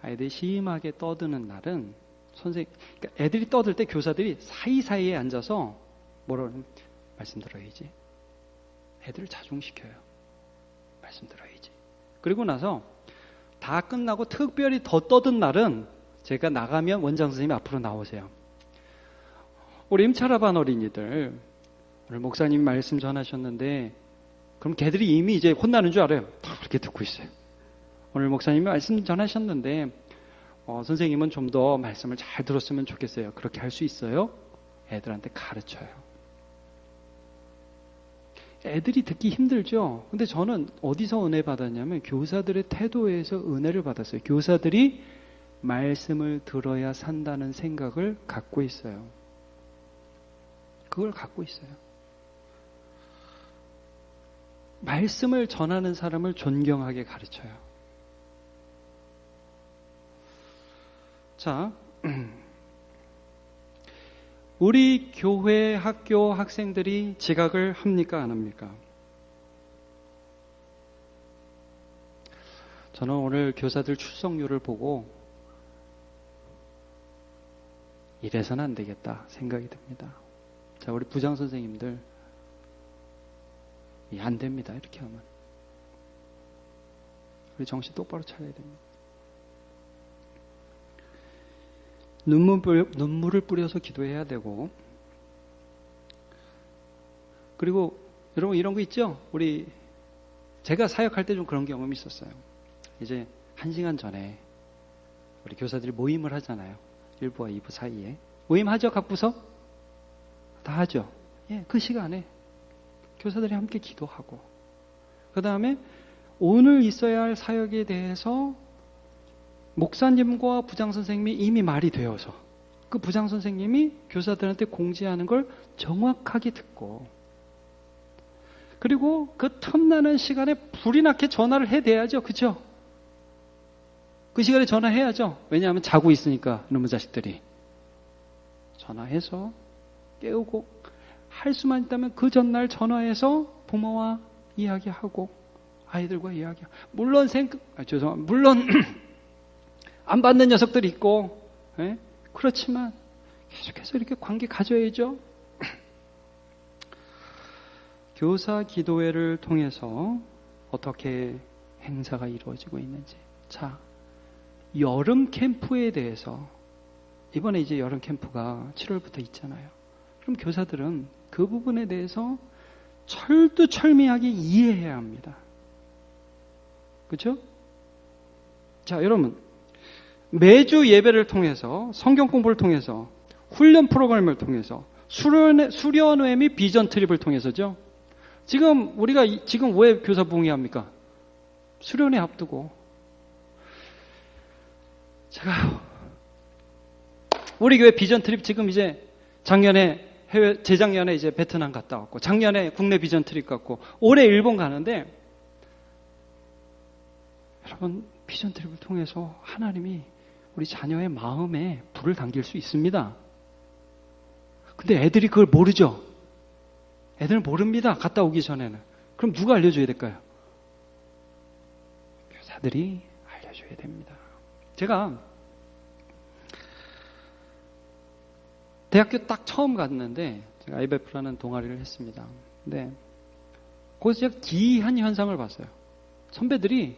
아이들이 심하게 떠드는 날은 그러니까 애들이 떠들 때 교사들이 사이사이에 앉아서 뭐라고 말씀 들어야지. 애들을 자중시켜요. 말씀 들어야지. 그리고 나서 다 끝나고 특별히 더 떠든 날은 제가 나가면 원장 선생님이 앞으로 나오세요. 우리 임차라반 어린이들 오늘 목사님이 말씀 전하셨는데 그럼 걔들이 이미 이제 혼나는 줄 알아요. 다 그렇게 듣고 있어요. 오늘 목사님이 말씀 전하셨는데 선생님은 좀 더 말씀을 잘 들었으면 좋겠어요. 그렇게 할 수 있어요? 애들한테 가르쳐요. 애들이 듣기 힘들죠. 근데 저는 어디서 은혜 받았냐면 교사들의 태도에서 은혜를 받았어요. 교사들이 말씀을 들어야 산다는 생각을 갖고 있어요. 그걸 갖고 있어요. 말씀을 전하는 사람을 존경하게 가르쳐요. 자, 우리 교회 학교 학생들이 지각을 합니까? 안 합니까? 저는 오늘 교사들 출석률을 보고 이래서는 안 되겠다 생각이 듭니다. 자, 우리 부장 선생님들 안 됩니다. 이렇게 하면 우리 정신 똑바로 차려야 됩니다. 눈물을 뿌려서 기도해야 되고, 그리고 여러분 이런 거 있죠? 제가 사역할 때 좀 그런 경험이 있었어요. 이제 1시간 전에 우리 교사들이 모임을 하잖아요. 1부와 2부 사이에 모임하죠? 각 부서? 다 하죠. 예, 그 시간에 교사들이 함께 기도하고, 그 다음에 오늘 있어야 할 사역에 대해서 목사님과 부장 선생님이 이미 말이 되어서 그 부장 선생님이 교사들한테 공지하는 걸 정확하게 듣고, 그리고 그 틈나는 시간에 불이 나게 전화를 해대야죠. 그죠? 그 시간에 전화해야죠. 왜냐하면 자고 있으니까 이놈의 자식들이. 전화해서 깨우고, 할 수만 있다면 그 전날 전화해서 부모와 이야기하고 아이들과 이야기하고, 물론 물론 안 받는 녀석들이 있고, 예? 그렇지만 계속해서 이렇게 관계 가져야죠. 교사 기도회를 통해서 어떻게 행사가 이루어지고 있는지. 자, 여름 캠프에 대해서 이번에 이제 여름 캠프가 7월부터 있잖아요. 그럼 교사들은 그 부분에 대해서 철두철미하게 이해해야 합니다. 그렇죠? 자, 여러분 매주 예배를 통해서 성경 공부를 통해서 훈련 프로그램을 통해서 수련회 및 비전 트립을 통해서죠. 지금 우리가 지금 왜 교사 부흥회합니까? 수련회 앞두고. 제가 우리 교회 비전 트립 지금 이제 작년에 재작년에 이제 베트남 갔다 왔고, 작년에 국내 비전 트립 갔고, 올해 일본 가는데, 여러분, 비전 트립을 통해서 하나님이 우리 자녀의 마음에 불을 당길 수 있습니다. 근데 애들이 그걸 모르죠? 애들은 모릅니다. 갔다 오기 전에는. 그럼 누가 알려줘야 될까요? 교사들이 알려줘야 됩니다. 제가 대학교 딱 처음 갔는데 제가 IBF라는 동아리를 했습니다. 근데 거기서 제가 기이한 현상을 봤어요. 선배들이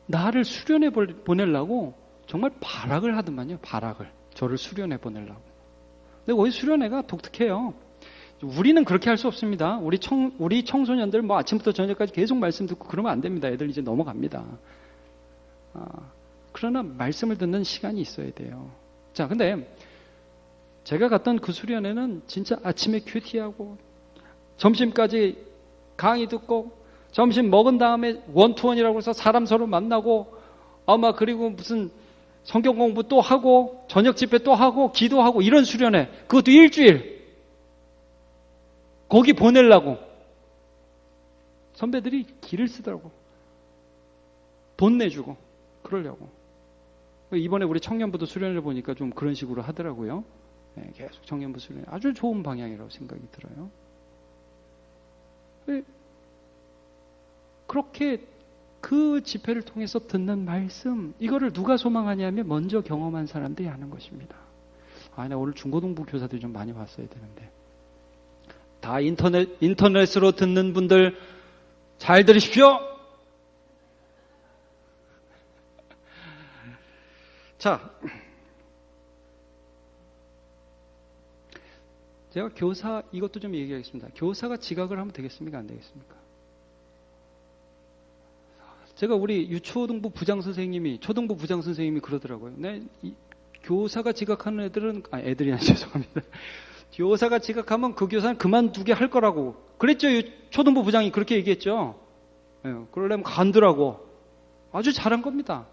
나를 수련회 보내려고 정말 발악을 하더만요. 발악을. 저를 수련회 보내려고. 근데 거기 수련회가 독특해요. 우리는 그렇게 할 수 없습니다. 우리 청소년들 뭐 아침부터 저녁까지 계속 말씀 듣고 그러면 안 됩니다. 애들 이제 넘어갑니다. 그러나 말씀을 듣는 시간이 있어야 돼요. 자, 근데 제가 갔던 그 수련회는 진짜 아침에 큐티하고 점심까지 강의 듣고 점심 먹은 다음에 원투원이라고 해서 사람 서로 만나고 아마 그리고 무슨 성경 공부 또 하고 저녁 집회 또 하고 기도하고 이런 수련회, 그것도 일주일 거기 보내려고 선배들이 길을 쓰더라고. 돈 내주고 그러려고. 이번에 우리 청년부도 수련회를 보니까 좀 그런 식으로 하더라고요. 네, 계속 청년부 수련회 아주 좋은 방향이라고 생각이 들어요. 그렇게 그 집회를 통해서 듣는 말씀, 이거를 누가 소망하냐면 먼저 경험한 사람들이 하는 것입니다. 나 오늘 중고등부 교사들이 좀 많이 왔어야 되는데. 다 인터넷으로 듣는 분들 잘 들으십시오. 자, 제가 교사 이것도 좀 얘기하겠습니다. 교사가 지각을 하면 되겠습니까? 안 되겠습니까? 제가 우리 유초등부 부장선생님이 초등부 부장선생님이 그러더라고요. 교사가 지각하는 애들은 애들이 아니라 죄송합니다. 교사가 지각하면 그 교사는 그만두게 할 거라고 그랬죠. 초등부 부장이 그렇게 얘기했죠. 그러려면 간두라고. 아주 잘한 겁니다.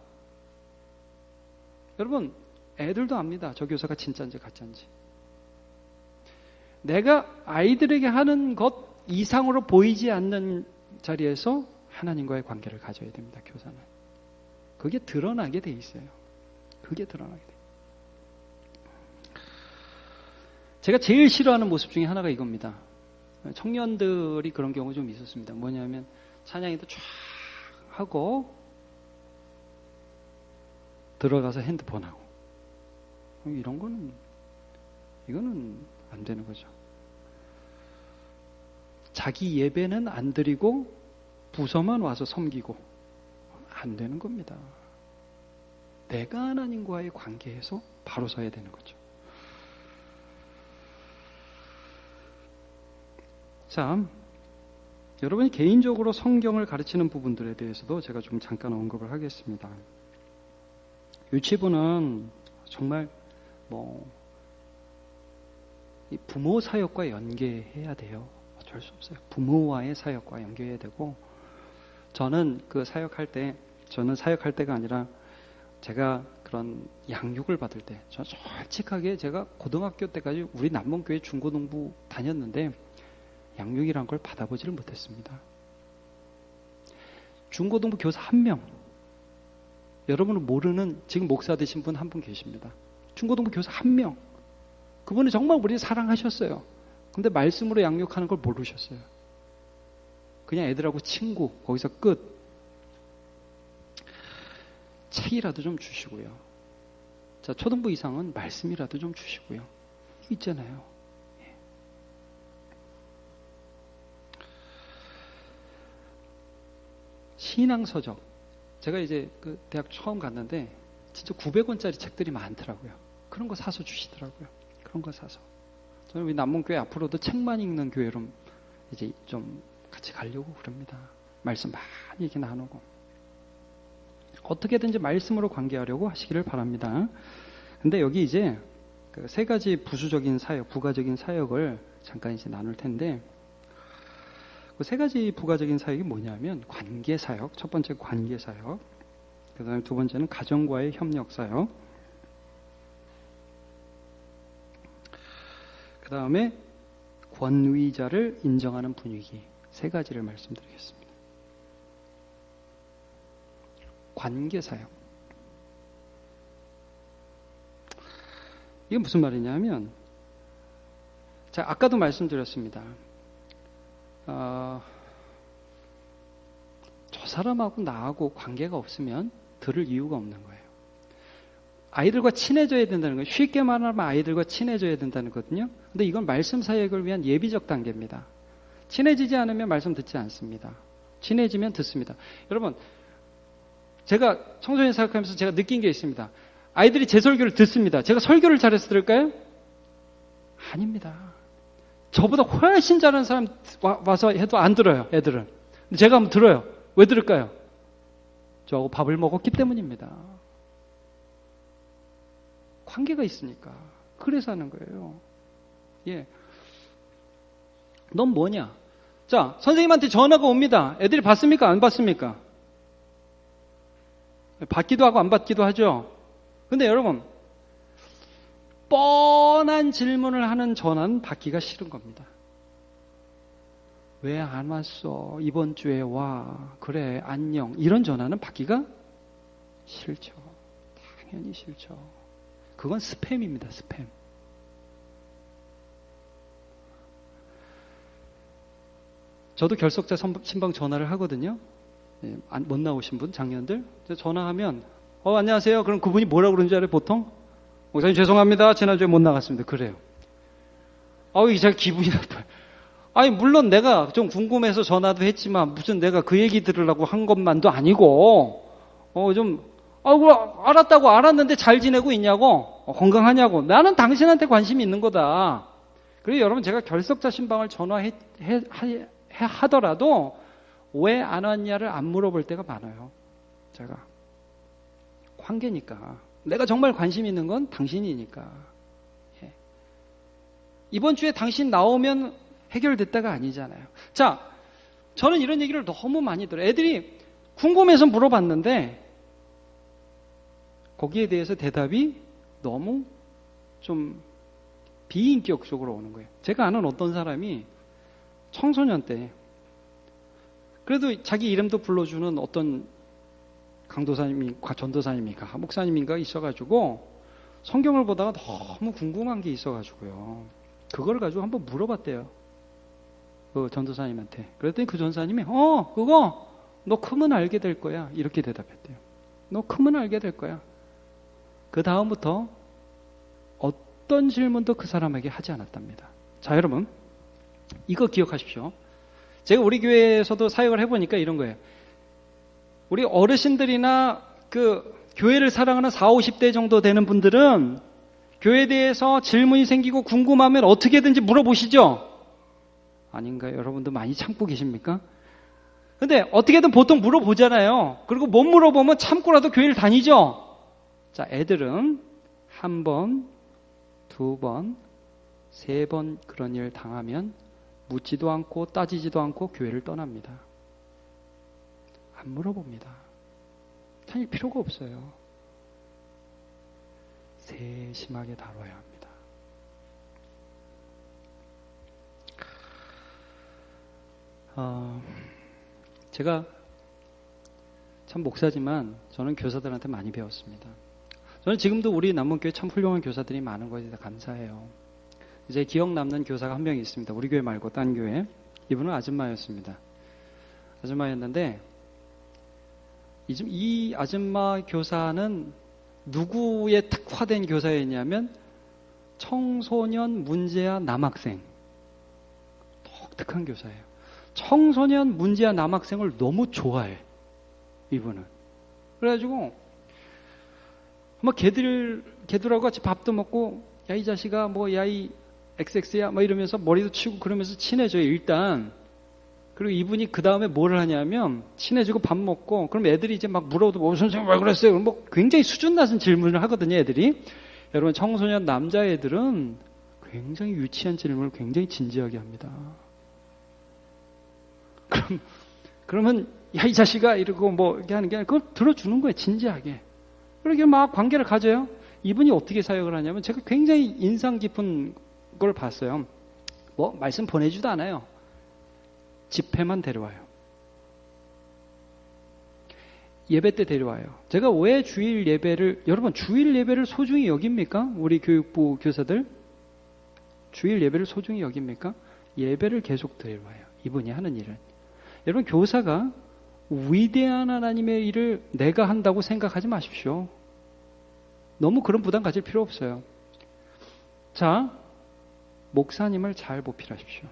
여러분, 애들도 압니다. 저 교사가 진짜인지 가짜인지. 내가 아이들에게 하는 것 이상으로 보이지 않는 자리에서 하나님과의 관계를 가져야 됩니다. 교사는. 그게 드러나게 돼 있어요. 그게 드러나게 돼. 제가 제일 싫어하는 모습 중에 하나가 이겁니다. 청년들이 그런 경우 좀 있었습니다. 뭐냐면 찬양이도 쫙 하고 들어가서 핸드폰 하고 이런 거는 이거는 안 되는 거죠. 자기 예배는 안 드리고 부서만 와서 섬기고 안 되는 겁니다. 내가 하나님과의 관계에서 바로 서야 되는 거죠. 자, 여러분이 개인적으로 성경을 가르치는 부분들에 대해서도 제가 좀 잠깐 언급을 하겠습니다. 유치부는 정말 이 부모 사역과 연계해야 돼요. 어쩔 수 없어요. 부모와의 사역과 연계해야 되고, 저는 사역할 때가 아니라 제가 그런 양육을 받을 때, 저는 솔직하게 제가 고등학교 때까지 우리 남문교회 중고등부 다녔는데 양육이란 걸 받아보지를 못했습니다. 중고등부 교사 한 명, 여러분은 모르는 지금 목사 되신 분 한 분 계십니다. 중고등부 교사 한 명, 그분은 정말 우리를 사랑하셨어요. 근데 말씀으로 양육하는 걸 모르셨어요. 그냥 애들하고 친구, 거기서 끝. 책이라도 좀 주시고요. 자, 초등부 이상은 말씀이라도 좀 주시고요. 이거 있잖아요. 신앙서적. 제가 이제 그 대학 처음 갔는데 진짜 900원짜리 책들이 많더라고요. 그런 거 사서 주시더라고요. 그런 거 사서. 저는 우리 남문교회 앞으로도 책만 읽는 교회로 이제 좀 같이 가려고 그럽니다. 말씀 많이 이렇게 나누고. 어떻게든지 말씀으로 관계하려고 하시기를 바랍니다. 근데 여기 이제 그 세 가지 부수적인 사역, 부가적인 사역을 잠깐 이제 나눌 텐데, 그 세 가지 부가적인 사역이 뭐냐면 관계 사역, 첫 번째 관계 사역, 그 다음에 두 번째는 가정과의 협력 사역, 그 다음에 권위자를 인정하는 분위기, 세 가지를 말씀드리겠습니다. 관계 사역. 이게 무슨 말이냐면, 자, 아까도 말씀드렸습니다. 저 사람하고 나하고 관계가 없으면 들을 이유가 없는 거예요. 아이들과 친해져야 된다는 거예요. 쉽게 말하면 아이들과 친해져야 된다는 거거든요. 근데 이건 말씀 사역을 위한 예비적 단계입니다. 친해지지 않으면 말씀 듣지 않습니다. 친해지면 듣습니다. 여러분, 제가 청소년 사역하면서 제가 느낀 게 있습니다. 아이들이 제 설교를 듣습니다. 제가 설교를 잘해서 들을까요? 아닙니다. 저보다 훨씬 잘하는 사람 와서 해도 안 들어요, 애들은. 근데 제가 한번 들어요. 왜 들을까요? 저하고 밥을 먹었기 때문입니다. 관계가 있으니까. 그래서 하는 거예요. 예. 넌 뭐냐? 자, 선생님한테 전화가 옵니다. 애들이 받습니까? 안 받습니까? 받기도 하고 안 받기도 하죠. 근데 여러분, 뻔한 질문을 하는 전화는 받기가 싫은 겁니다. 왜 안 왔어? 이번 주에 와. 그래, 안녕. 이런 전화는 받기가 싫죠. 당연히 싫죠. 그건 스팸입니다, 스팸. 저도 결석자 신방 전화를 하거든요. 예, 못 나오신 분, 장년들. 전화하면, 안녕하세요. 그럼 그분이 뭐라고 그러는 줄 알아요, 보통? 목사님 죄송합니다. 지난주에 못 나갔습니다. 그래요. 이게 제가 기분이 나빠요. 아니, 물론 내가 좀 궁금해서 전화도 했지만, 무슨 내가 그 얘기 들으려고 한 것만도 아니고, 알았다고 알았는데 잘 지내고 있냐고, 건강하냐고. 나는 당신한테 관심이 있는 거다. 그리고 여러분, 제가 결석자 신방을 하더라도, 왜 안 왔냐를 안 물어볼 때가 많아요. 제가. 관계니까. 내가 정말 관심 있는 건 당신이니까. 예. 이번 주에 당신 나오면 해결됐다가 아니잖아요. 자, 저는 이런 얘기를 너무 많이 들어요. 애들이 궁금해서 물어봤는데 거기에 대해서 대답이 너무 좀 비인격적으로 오는 거예요. 제가 아는 어떤 사람이 청소년 때 그래도 자기 이름도 불러주는 어떤 강도사님인가 전도사님인가 목사님인가 있어가지고 성경을 보다가 너무 궁금한 게 있어가지고요. 그걸 가지고 한번 물어봤대요. 그 전도사님한테. 그랬더니 그 전도사님이 그거 너 크면 알게 될 거야. 이렇게 대답했대요. 너 크면 알게 될 거야. 그 다음부터 어떤 질문도 그 사람에게 하지 않았답니다. 자, 여러분 이거 기억하십시오. 제가 우리 교회에서도 사역을 해보니까 이런 거예요. 우리 어르신들이나 그 교회를 사랑하는 40, 50대 정도 되는 분들은 교회에 대해서 질문이 생기고 궁금하면 어떻게든지 물어보시죠? 아닌가요? 여러분도 많이 참고 계십니까? 근데 어떻게든 보통 물어보잖아요. 그리고 못 물어보면 참고라도 교회를 다니죠? 자, 애들은 한 번, 두 번, 세 번 그런 일 당하면 묻지도 않고 따지지도 않고 교회를 떠납니다. 안 물어봅니다. 다닐 필요가 없어요. 세심하게 다뤄야 합니다. 제가 참 목사지만 저는 교사들한테 많이 배웠습니다. 저는 지금도 우리 남문교회 참 훌륭한 교사들이 많은 것에 대해서 감사해요. 이제 기억 남는 교사가 한 명이 있습니다. 우리 교회 말고 딴 교회. 이분은 아줌마였습니다. 아줌마였는데 이 아줌마 교사는 누구에 특화된 교사였냐면 청소년 문제아 남학생. 독특한 교사예요. 청소년 문제아 남학생을 너무 좋아해. 이분은. 그래가지고 막 걔들하고 같이 밥도 먹고, 야 이 자식아, 뭐 야 이 XX야, 막 이러면서 머리도 치고 그러면서 친해져요 일단. 그리고 이분이 그 다음에 뭘 하냐면 친해지고 밥 먹고, 그럼 애들이 이제 막 물어도 선생님 왜 그랬어요? 그럼 뭐 굉장히 수준 낮은 질문을 하거든요 애들이. 여러분 청소년 남자애들은 굉장히 유치한 질문을 굉장히 진지하게 합니다. 그러면 야 이 자식아 이러고 뭐 이렇게 하는 게 아니라 그걸 들어주는 거예요 진지하게. 그렇게 막 관계를 가져요. 이분이 어떻게 사역을 하냐면 제가 굉장히 인상 깊은 걸 봤어요. 뭐 말씀 보내주도 않아요. 집회만 데려와요. 예배 때 데려와요. 제가 왜 주일 예배를, 여러분 주일 예배를 소중히 여깁니까? 우리 교육부 교사들 주일 예배를 소중히 여깁니까? 예배를 계속 데려와요. 이분이 하는 일은. 여러분 교사가 위대한 하나님의 일을 내가 한다고 생각하지 마십시오. 너무 그런 부담 가질 필요 없어요. 자, 목사님을 잘 보필하십시오.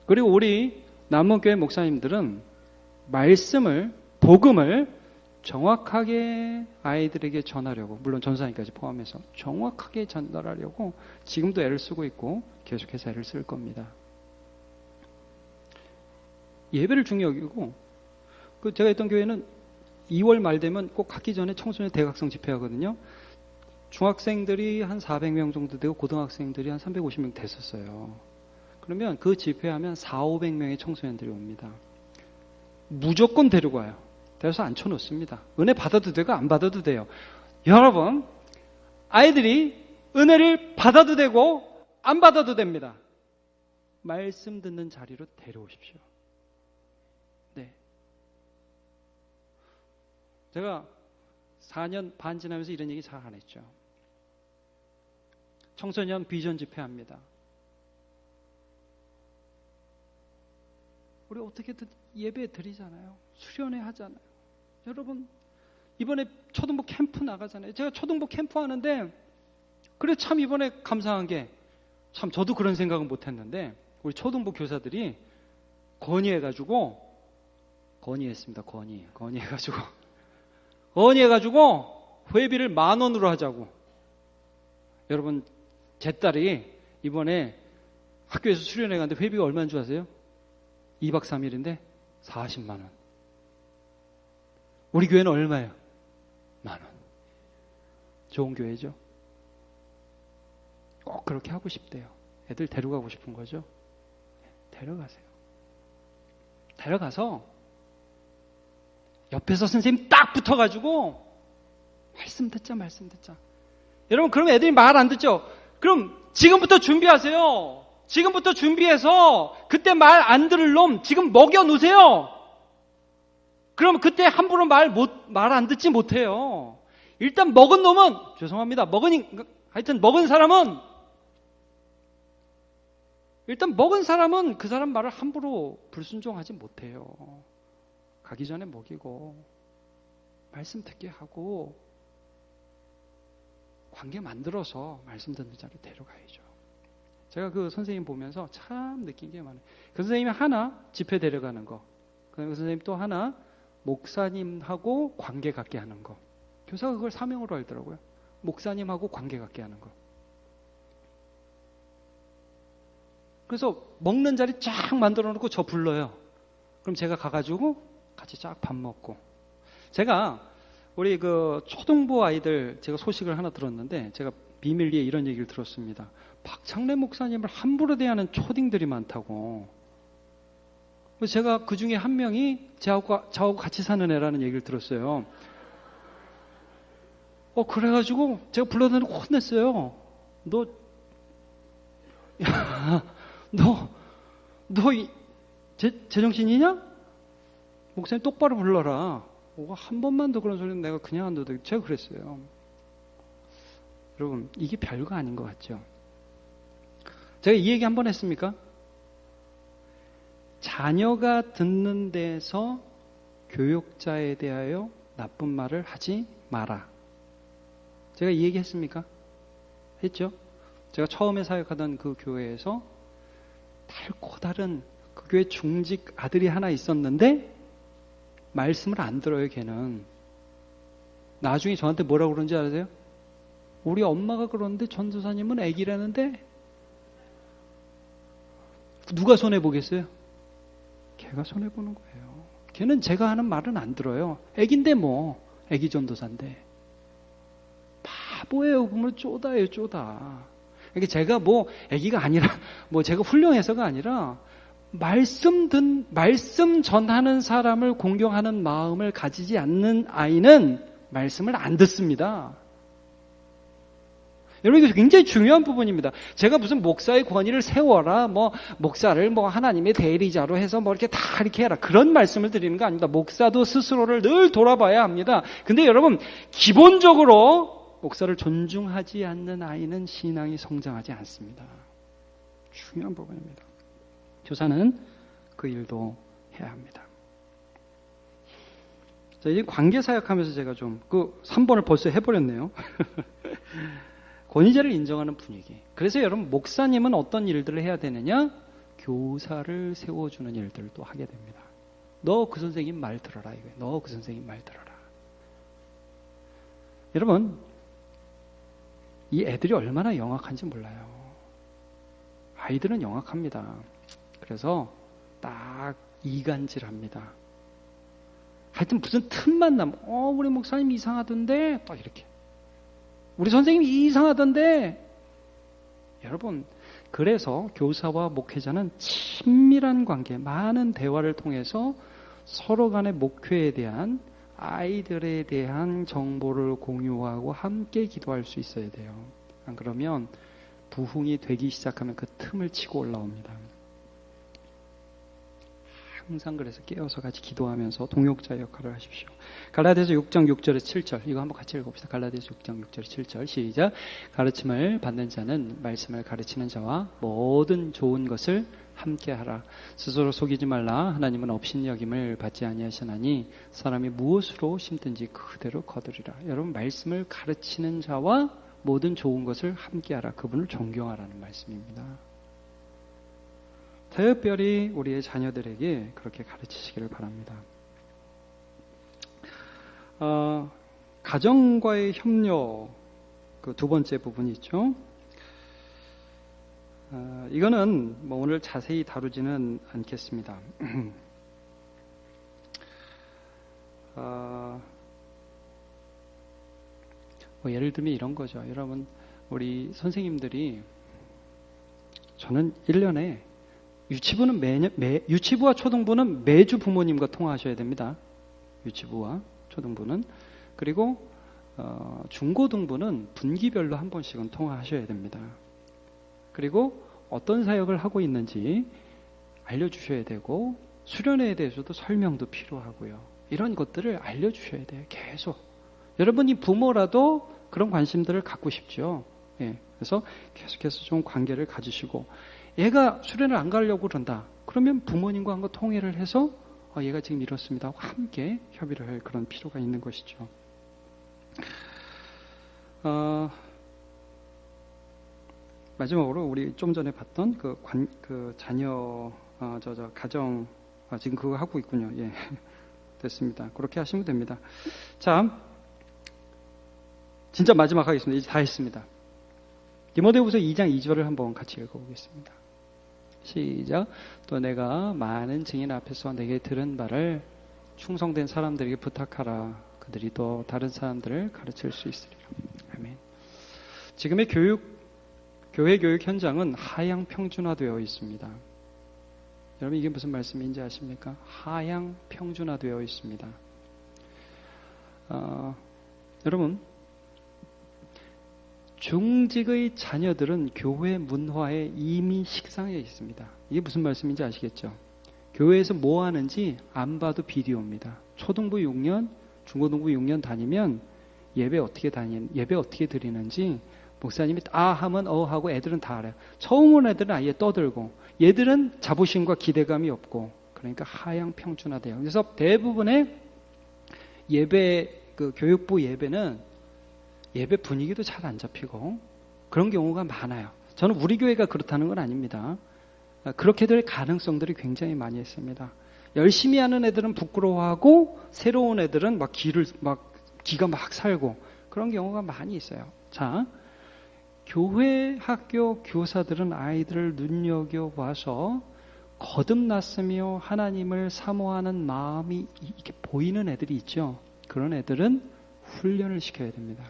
그리고 우리 남원교회 목사님들은 말씀을, 복음을 정확하게 아이들에게 전하려고, 물론 전사님까지 포함해서 정확하게 전달하려고 지금도 애를 쓰고 있고 계속해서 애를 쓸 겁니다. 예배를 중요히 여기고, 제가 있던 교회는 2월 말 되면 꼭 갖기 전에 청소년 대각성 집회하거든요. 중학생들이 한 400명 정도 되고 고등학생들이 한 350명 됐었어요. 그러면 그 집회하면 400~500명의 청소년들이 옵니다. 무조건 데리고 와요. 데려서 앉혀놓습니다. 은혜 받아도 되고 안 받아도 돼요. 여러분, 아이들이 은혜를 받아도 되고 안 받아도 됩니다. 말씀 듣는 자리로 데려오십시오. 네. 제가 4년 반 지나면서 이런 얘기 잘 안 했죠. 청소년 비전 집회합니다. 우리 어떻게든 예배 드리잖아요. 수련회 하잖아요. 여러분 이번에 초등부 캠프 나가잖아요. 제가 초등부 캠프 하는데 그래 참 이번에 감사한 게 참 저도 그런 생각은 못했는데 우리 초등부 교사들이 건의해가지고 회비를 10,000원으로 하자고. 여러분 제 딸이 이번에 학교에서 수련회 갔는데 회비가 얼마인 줄 아세요? 2박 3일인데 40만 원. 우리 교회는 얼마예요? 10,000원. 좋은 교회죠. 꼭 그렇게 하고 싶대요. 애들 데려가고 싶은 거죠. 데려가세요. 데려가서 옆에서 선생님 딱 붙어가지고 말씀 듣자. 여러분 그러면 애들이 말 안 듣죠? 그럼 지금부터 준비하세요. 지금부터 준비해서 그때 말 안 들을 놈 지금 먹여 놓으세요. 그럼 그때 함부로 말 안 듣지 못해요. 일단 먹은 놈은, 죄송합니다. 먹은 사람은 그 사람 말을 함부로 불순종하지 못해요. 가기 전에 먹이고 말씀 듣게 하고 관계 만들어서 말씀 듣는 자리로 데려가야죠. 제가 그 선생님 보면서 참 느낀 게 많아요. 그 선생님이 하나 집회 데려가는 거, 그 선생님 또 하나 목사님하고 관계 갖게 하는 거. 교사가 그걸 사명으로 알더라고요. 목사님하고 관계 갖게 하는 거. 그래서 먹는 자리 쫙 만들어 놓고 저 불러요. 그럼 제가 가가지고 같이 쫙 밥 먹고. 제가 우리 그 초등부 아이들 제가 소식을 하나 들었는데 제가 비밀리에 이런 얘기를 들었습니다. 박창래 목사님을 함부로 대하는 초딩들이 많다고. 제가 그 중에 한 명이 저하고 같이 사는 애라는 얘기를 들었어요. 그래가지고 제가 불러다니고 혼냈어요. 너 제정신이냐? 목사님 똑바로 불러라. 한 번만 더 그런 소리는 내가 그냥 안 둬도. 제가 그랬어요. 여러분 이게 별거 아닌 것 같죠? 제가 이 얘기 한 번 했습니까? 자녀가 듣는 데서 교육자에 대하여 나쁜 말을 하지 마라. 제가 이 얘기 했습니까? 했죠? 제가 처음에 사역하던 그 교회에서 달고 다른 그 교회 중직 아들이 하나 있었는데 말씀을 안 들어요, 걔는. 나중에 저한테 뭐라고 그러는지 아세요? 우리 엄마가 그러는데 전도사님은 애기라는데 누가 손해보겠어요? 걔가 손해보는 거예요. 걔는 제가 하는 말은 안 들어요. 애기인데 뭐, 애기 전도사인데. 바보예요. 보면 쪼다예요, 쪼다. 그러니까 제가 뭐 애기가 아니라 뭐 제가 훌륭해서가 아니라 말씀 전하는 사람을 공경하는 마음을 가지지 않는 아이는 말씀을 안 듣습니다. 여러분, 이게 굉장히 중요한 부분입니다. 제가 무슨 목사의 권위를 세워라, 뭐 목사를 뭐 하나님의 대리자로 해서 뭐 이렇게 다 이렇게 해라, 그런 말씀을 드리는 거 아닙니다. 목사도 스스로를 늘 돌아봐야 합니다. 근데 여러분, 기본적으로 목사를 존중하지 않는 아이는 신앙이 성장하지 않습니다. 중요한 부분입니다. 교사는 그 일도 해야 합니다. 자, 이제 관계사역하면서 제가 좀 그 3번을 벌써 해버렸네요. 권위자를 인정하는 분위기. 그래서 여러분, 목사님은 어떤 일들을 해야 되느냐? 교사를 세워주는 일들도 하게 됩니다. 너 그 선생님 말 들어라, 이거예요. 너 그 선생님 말 들어라. 여러분, 이 애들이 얼마나 영악한지 몰라요. 아이들은 영악합니다. 그래서 딱 이간질합니다. 하여튼 무슨 틈만 나면 우리 목사님 이상하던데, 딱 이렇게. 우리 선생님이 이상하던데. 여러분, 그래서 교사와 목회자는 친밀한 관계, 많은 대화를 통해서 서로 간의 목회에 대한, 아이들에 대한 정보를 공유하고 함께 기도할 수 있어야 돼요. 안 그러면 부흥이 되기 시작하면 그 틈을 치고 올라옵니다. 항상 그래서 깨어서 같이 기도하면서 동역자 역할을 하십시오. 갈라디아서 6장 6절에 7절, 이거 한번 같이 읽어봅시다. 갈라디아서 6장 6절에 7절 시작. 가르침을 받는 자는 말씀을 가르치는 자와 모든 좋은 것을 함께하라. 스스로 속이지 말라. 하나님은 업신여김을 받지 아니하시나니 사람이 무엇으로 심든지 그대로 거두리라. 여러분, 말씀을 가르치는 자와 모든 좋은 것을 함께하라. 그분을 존경하라는 말씀입니다. 특별히 우리의 자녀들에게 그렇게 가르치시기를 바랍니다. 가정과의 협력, 그 두 번째 부분이 있죠. 이거는 뭐 오늘 자세히 다루지는 않겠습니다. 뭐 예를 들면 이런 거죠. 여러분, 우리 선생님들이, 저는 1년에 유치부와 초등부는 매주 부모님과 통화하셔야 됩니다. 유치부와 초등부는. 그리고 중고등부는 분기별로 한 번씩은 통화하셔야 됩니다. 그리고 어떤 사역을 하고 있는지 알려주셔야 되고, 수련회에 대해서도 설명도 필요하고요. 이런 것들을 알려주셔야 돼요. 계속. 여러분이 부모라도 그런 관심들을 갖고 싶죠. 예. 그래서 계속해서 좀 관계를 가지시고, 얘가 수련을 안 가려고 그런다. 그러면 부모님과 한번 통회를 해서 얘가 지금 이렇습니다 하고 함께 협의를 할 그런 필요가 있는 것이죠. 마지막으로 우리 좀 전에 봤던 그 자녀 가정, 지금 그거 하고 있군요. 예. 됐습니다. 그렇게 하시면 됩니다. 자, 진짜 마지막 하겠습니다. 이제 다 했습니다. 디모데후서 2장 2절을 한번 같이 읽어보겠습니다. 시작. 또 내가 많은 증인 앞에서 내게 들은 바를 충성된 사람들에게 부탁하라. 그들이 또 다른 사람들을 가르칠 수 있으리라. 아멘. 지금의 교회 교육 현장은 하향 평준화되어 있습니다. 여러분, 이게 무슨 말씀인지 아십니까? 하향 평준화되어 있습니다. 여러분, 중직의 자녀들은 교회 문화에 이미 식상해 있습니다. 이게 무슨 말씀인지 아시겠죠? 교회에서 뭐 하는지 안 봐도 비디오입니다. 초등부 6년, 중고등부 6년 다니면 예배 어떻게 드리는지 목사님이 하면 하고 애들은 다 알아요. 처음 온 애들은 아예 떠들고, 얘들은 자부심과 기대감이 없고, 그러니까 하향 평준화돼요. 그래서 대부분의 교육부 예배는 예배 분위기도 잘 안 잡히고 그런 경우가 많아요. 저는 우리 교회가 그렇다는 건 아닙니다. 그렇게 될 가능성들이 굉장히 많이 있습니다. 열심히 하는 애들은 부끄러워하고 새로운 애들은 막 기가 막 살고 그런 경우가 많이 있어요. 자, 교회 학교 교사들은 아이들을 눈여겨봐서 거듭났으며 하나님을 사모하는 마음이 이렇게 보이는 애들이 있죠. 그런 애들은 훈련을 시켜야 됩니다.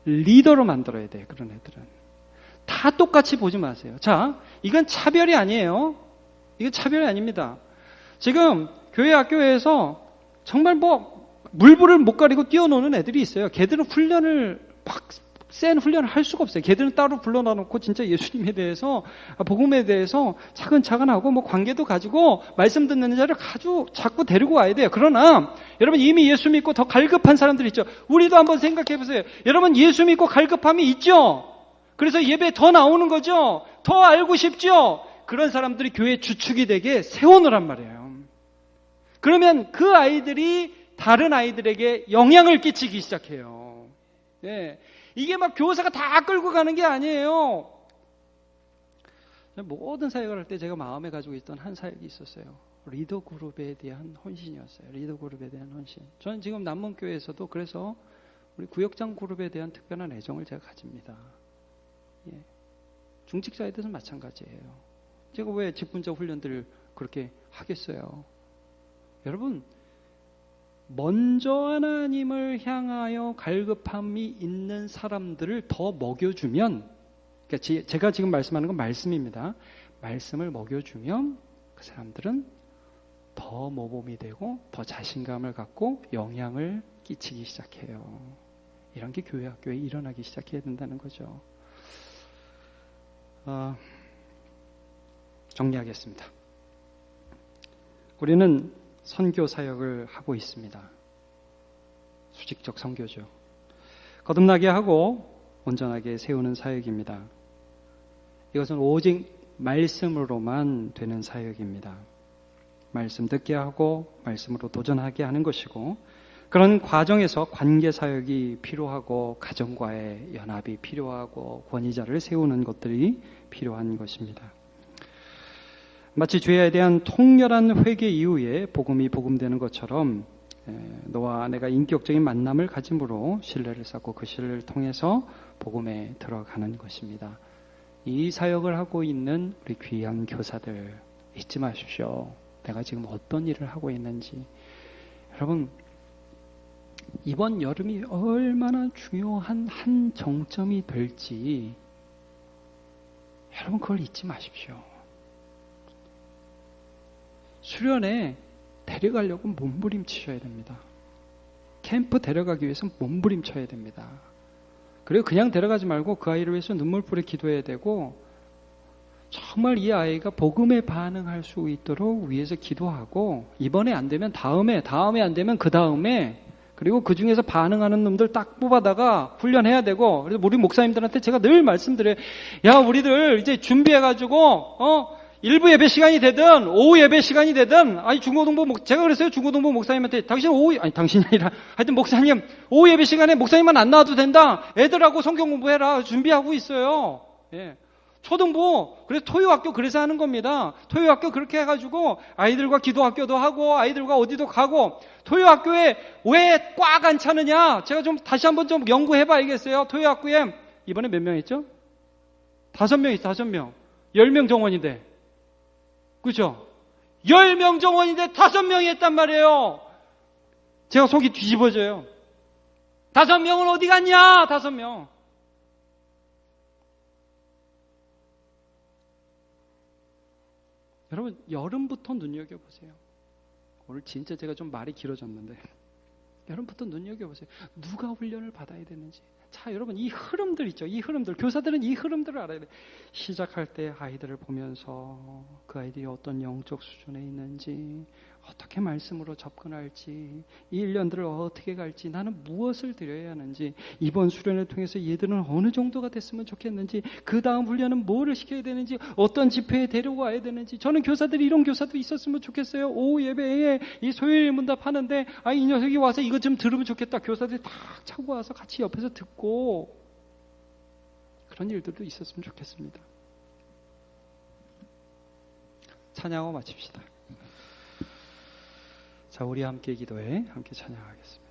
리더로 만들어야 돼요. 그런 애들은. 다 똑같이 보지 마세요. 자, 이건 차별이 아니에요. 이건 차별이 아닙니다. 지금 교회 학교에서 정말 물불을 못 가리고 뛰어노는 애들이 있어요. 걔들은 훈련을 센 훈련을 할 수가 없어요. 걔들은 따로 불러놔 놓고 진짜 예수님에 대해서, 복음에 대해서 차근차근 하고 관계도 가지고 말씀 듣는 자를 자꾸 데리고 와야 돼요. 그러나 여러분 이미 예수 믿고 더 갈급한 사람들 있죠. 우리도 한번 생각해 보세요. 여러분 예수 믿고 갈급함이 있죠. 그래서 예배 더 나오는 거죠. 더 알고 싶죠. 그런 사람들이 교회 주축이 되게 세워놓으란 말이에요. 그러면 그 아이들이 다른 아이들에게 영향을 끼치기 시작해요. 예. 이게 막 교사가 다 끌고 가는 게 아니에요. 모든 사역을 할 때 제가 마음에 가지고 있던 한 사역이 있었어요. 리더 그룹에 대한 헌신이었어요. 리더 그룹에 대한 헌신. 저는 지금 남문교회에서도 그래서 우리 구역장 그룹에 대한 특별한 애정을 제가 가집니다. 예. 중직자에 대해서는 마찬가지예요. 제가 왜 직분자 훈련들을 그렇게 하겠어요? 여러분, 먼저 하나님을 향하여 갈급함이 있는 사람들을 더 먹여주면, 그러니까 제가 지금 말씀하는 건 말씀입니다. 말씀을 먹여주면 그 사람들은 더 모범이 되고 더 자신감을 갖고 영향을 끼치기 시작해요. 이런 게 교회 학교에 일어나기 시작해야 된다는 거죠. 정리하겠습니다. 우리는 선교 사역을 하고 있습니다. 수직적 선교죠. 거듭나게 하고 온전하게 세우는 사역입니다. 이것은 오직 말씀으로만 되는 사역입니다. 말씀 듣게 하고 말씀으로 도전하게 하는 것이고, 그런 과정에서 관계 사역이 필요하고 가정과의 연합이 필요하고 권위자를 세우는 것들이 필요한 것입니다. 마치 죄에 대한 통렬한 회개 이후에 복음이 복음되는 것처럼 너와 내가 인격적인 만남을 가짐으로 신뢰를 쌓고 그 신뢰를 통해서 복음에 들어가는 것입니다. 이 사역을 하고 있는 우리 귀한 교사들 잊지 마십시오. 내가 지금 어떤 일을 하고 있는지. 여러분, 이번 여름이 얼마나 중요한 한 정점이 될지 여러분 그걸 잊지 마십시오. 수련회 데려가려고 몸부림치셔야 됩니다. 캠프 데려가기 위해서 몸부림쳐야 됩니다. 그리고 그냥 데려가지 말고 그 아이를 위해서 눈물불에 기도해야 되고, 정말 이 아이가 복음에 반응할 수 있도록 위해서 기도하고, 이번에 안 되면 다음에 안 되면 그 다음에, 그리고 그 중에서 반응하는 놈들 딱 뽑아다가 훈련해야 되고. 그래서 우리 목사님들한테 제가 늘 말씀드려요. 야, 우리들 이제 준비해가지고 일부 예배 시간이 되든 오후 예배 시간이 되든, 제가 그랬어요. 중고등부 목사님한테, 당신이 아니라 하여튼 목사님, 오후 예배 시간에 목사님만 안 나와도 된다. 애들하고 성경 공부해라. 준비하고 있어요. 예. 초등부, 그래서 토요학교 그래서 하는 겁니다. 토요학교 그렇게 해가지고 아이들과 기도학교도 하고 아이들과 어디도 가고. 토요학교에 왜 꽉 안 차느냐? 제가 좀 다시 한번 좀 연구해봐야겠어요. 토요학교에 이번에 몇 명 있죠? 5명 있어. 5명. 10명 정원인데, 그죠? 10명 정원인데 5명이 했단 말이에요. 제가 속이 뒤집어져요. 5명은 어디 갔냐? 5명. 여러분, 여름부터 눈여겨보세요. 오늘 진짜 제가 좀 말이 길어졌는데, 여름부터 눈여겨보세요. 누가 훈련을 받아야 되는지. 자, 여러분, 이 흐름들 있죠. 이 흐름들. 교사들은 이 흐름들을 알아야 돼요. 시작할 때 아이들을 보면서 그 아이들이 어떤 영적 수준에 있는지, 어떻게 말씀으로 접근할지, 이 1년들을 어떻게 갈지, 나는 무엇을 드려야 하는지, 이번 수련을 통해서 얘들은 어느 정도가 됐으면 좋겠는지, 그 다음 훈련은 뭐를 시켜야 되는지, 어떤 집회에 데려와야 되는지. 저는 교사들이 이런 교사도 있었으면 좋겠어요. 오후 예배에 이 소요일 문답 하는데, 이 녀석이 와서 이것 좀 들으면 좋겠다. 교사들이 딱 차고 와서 같이 옆에서 듣고, 그런 일들도 있었으면 좋겠습니다. 찬양하고 마칩시다. 자, 우리 함께 기도해 함께 찬양하겠습니다.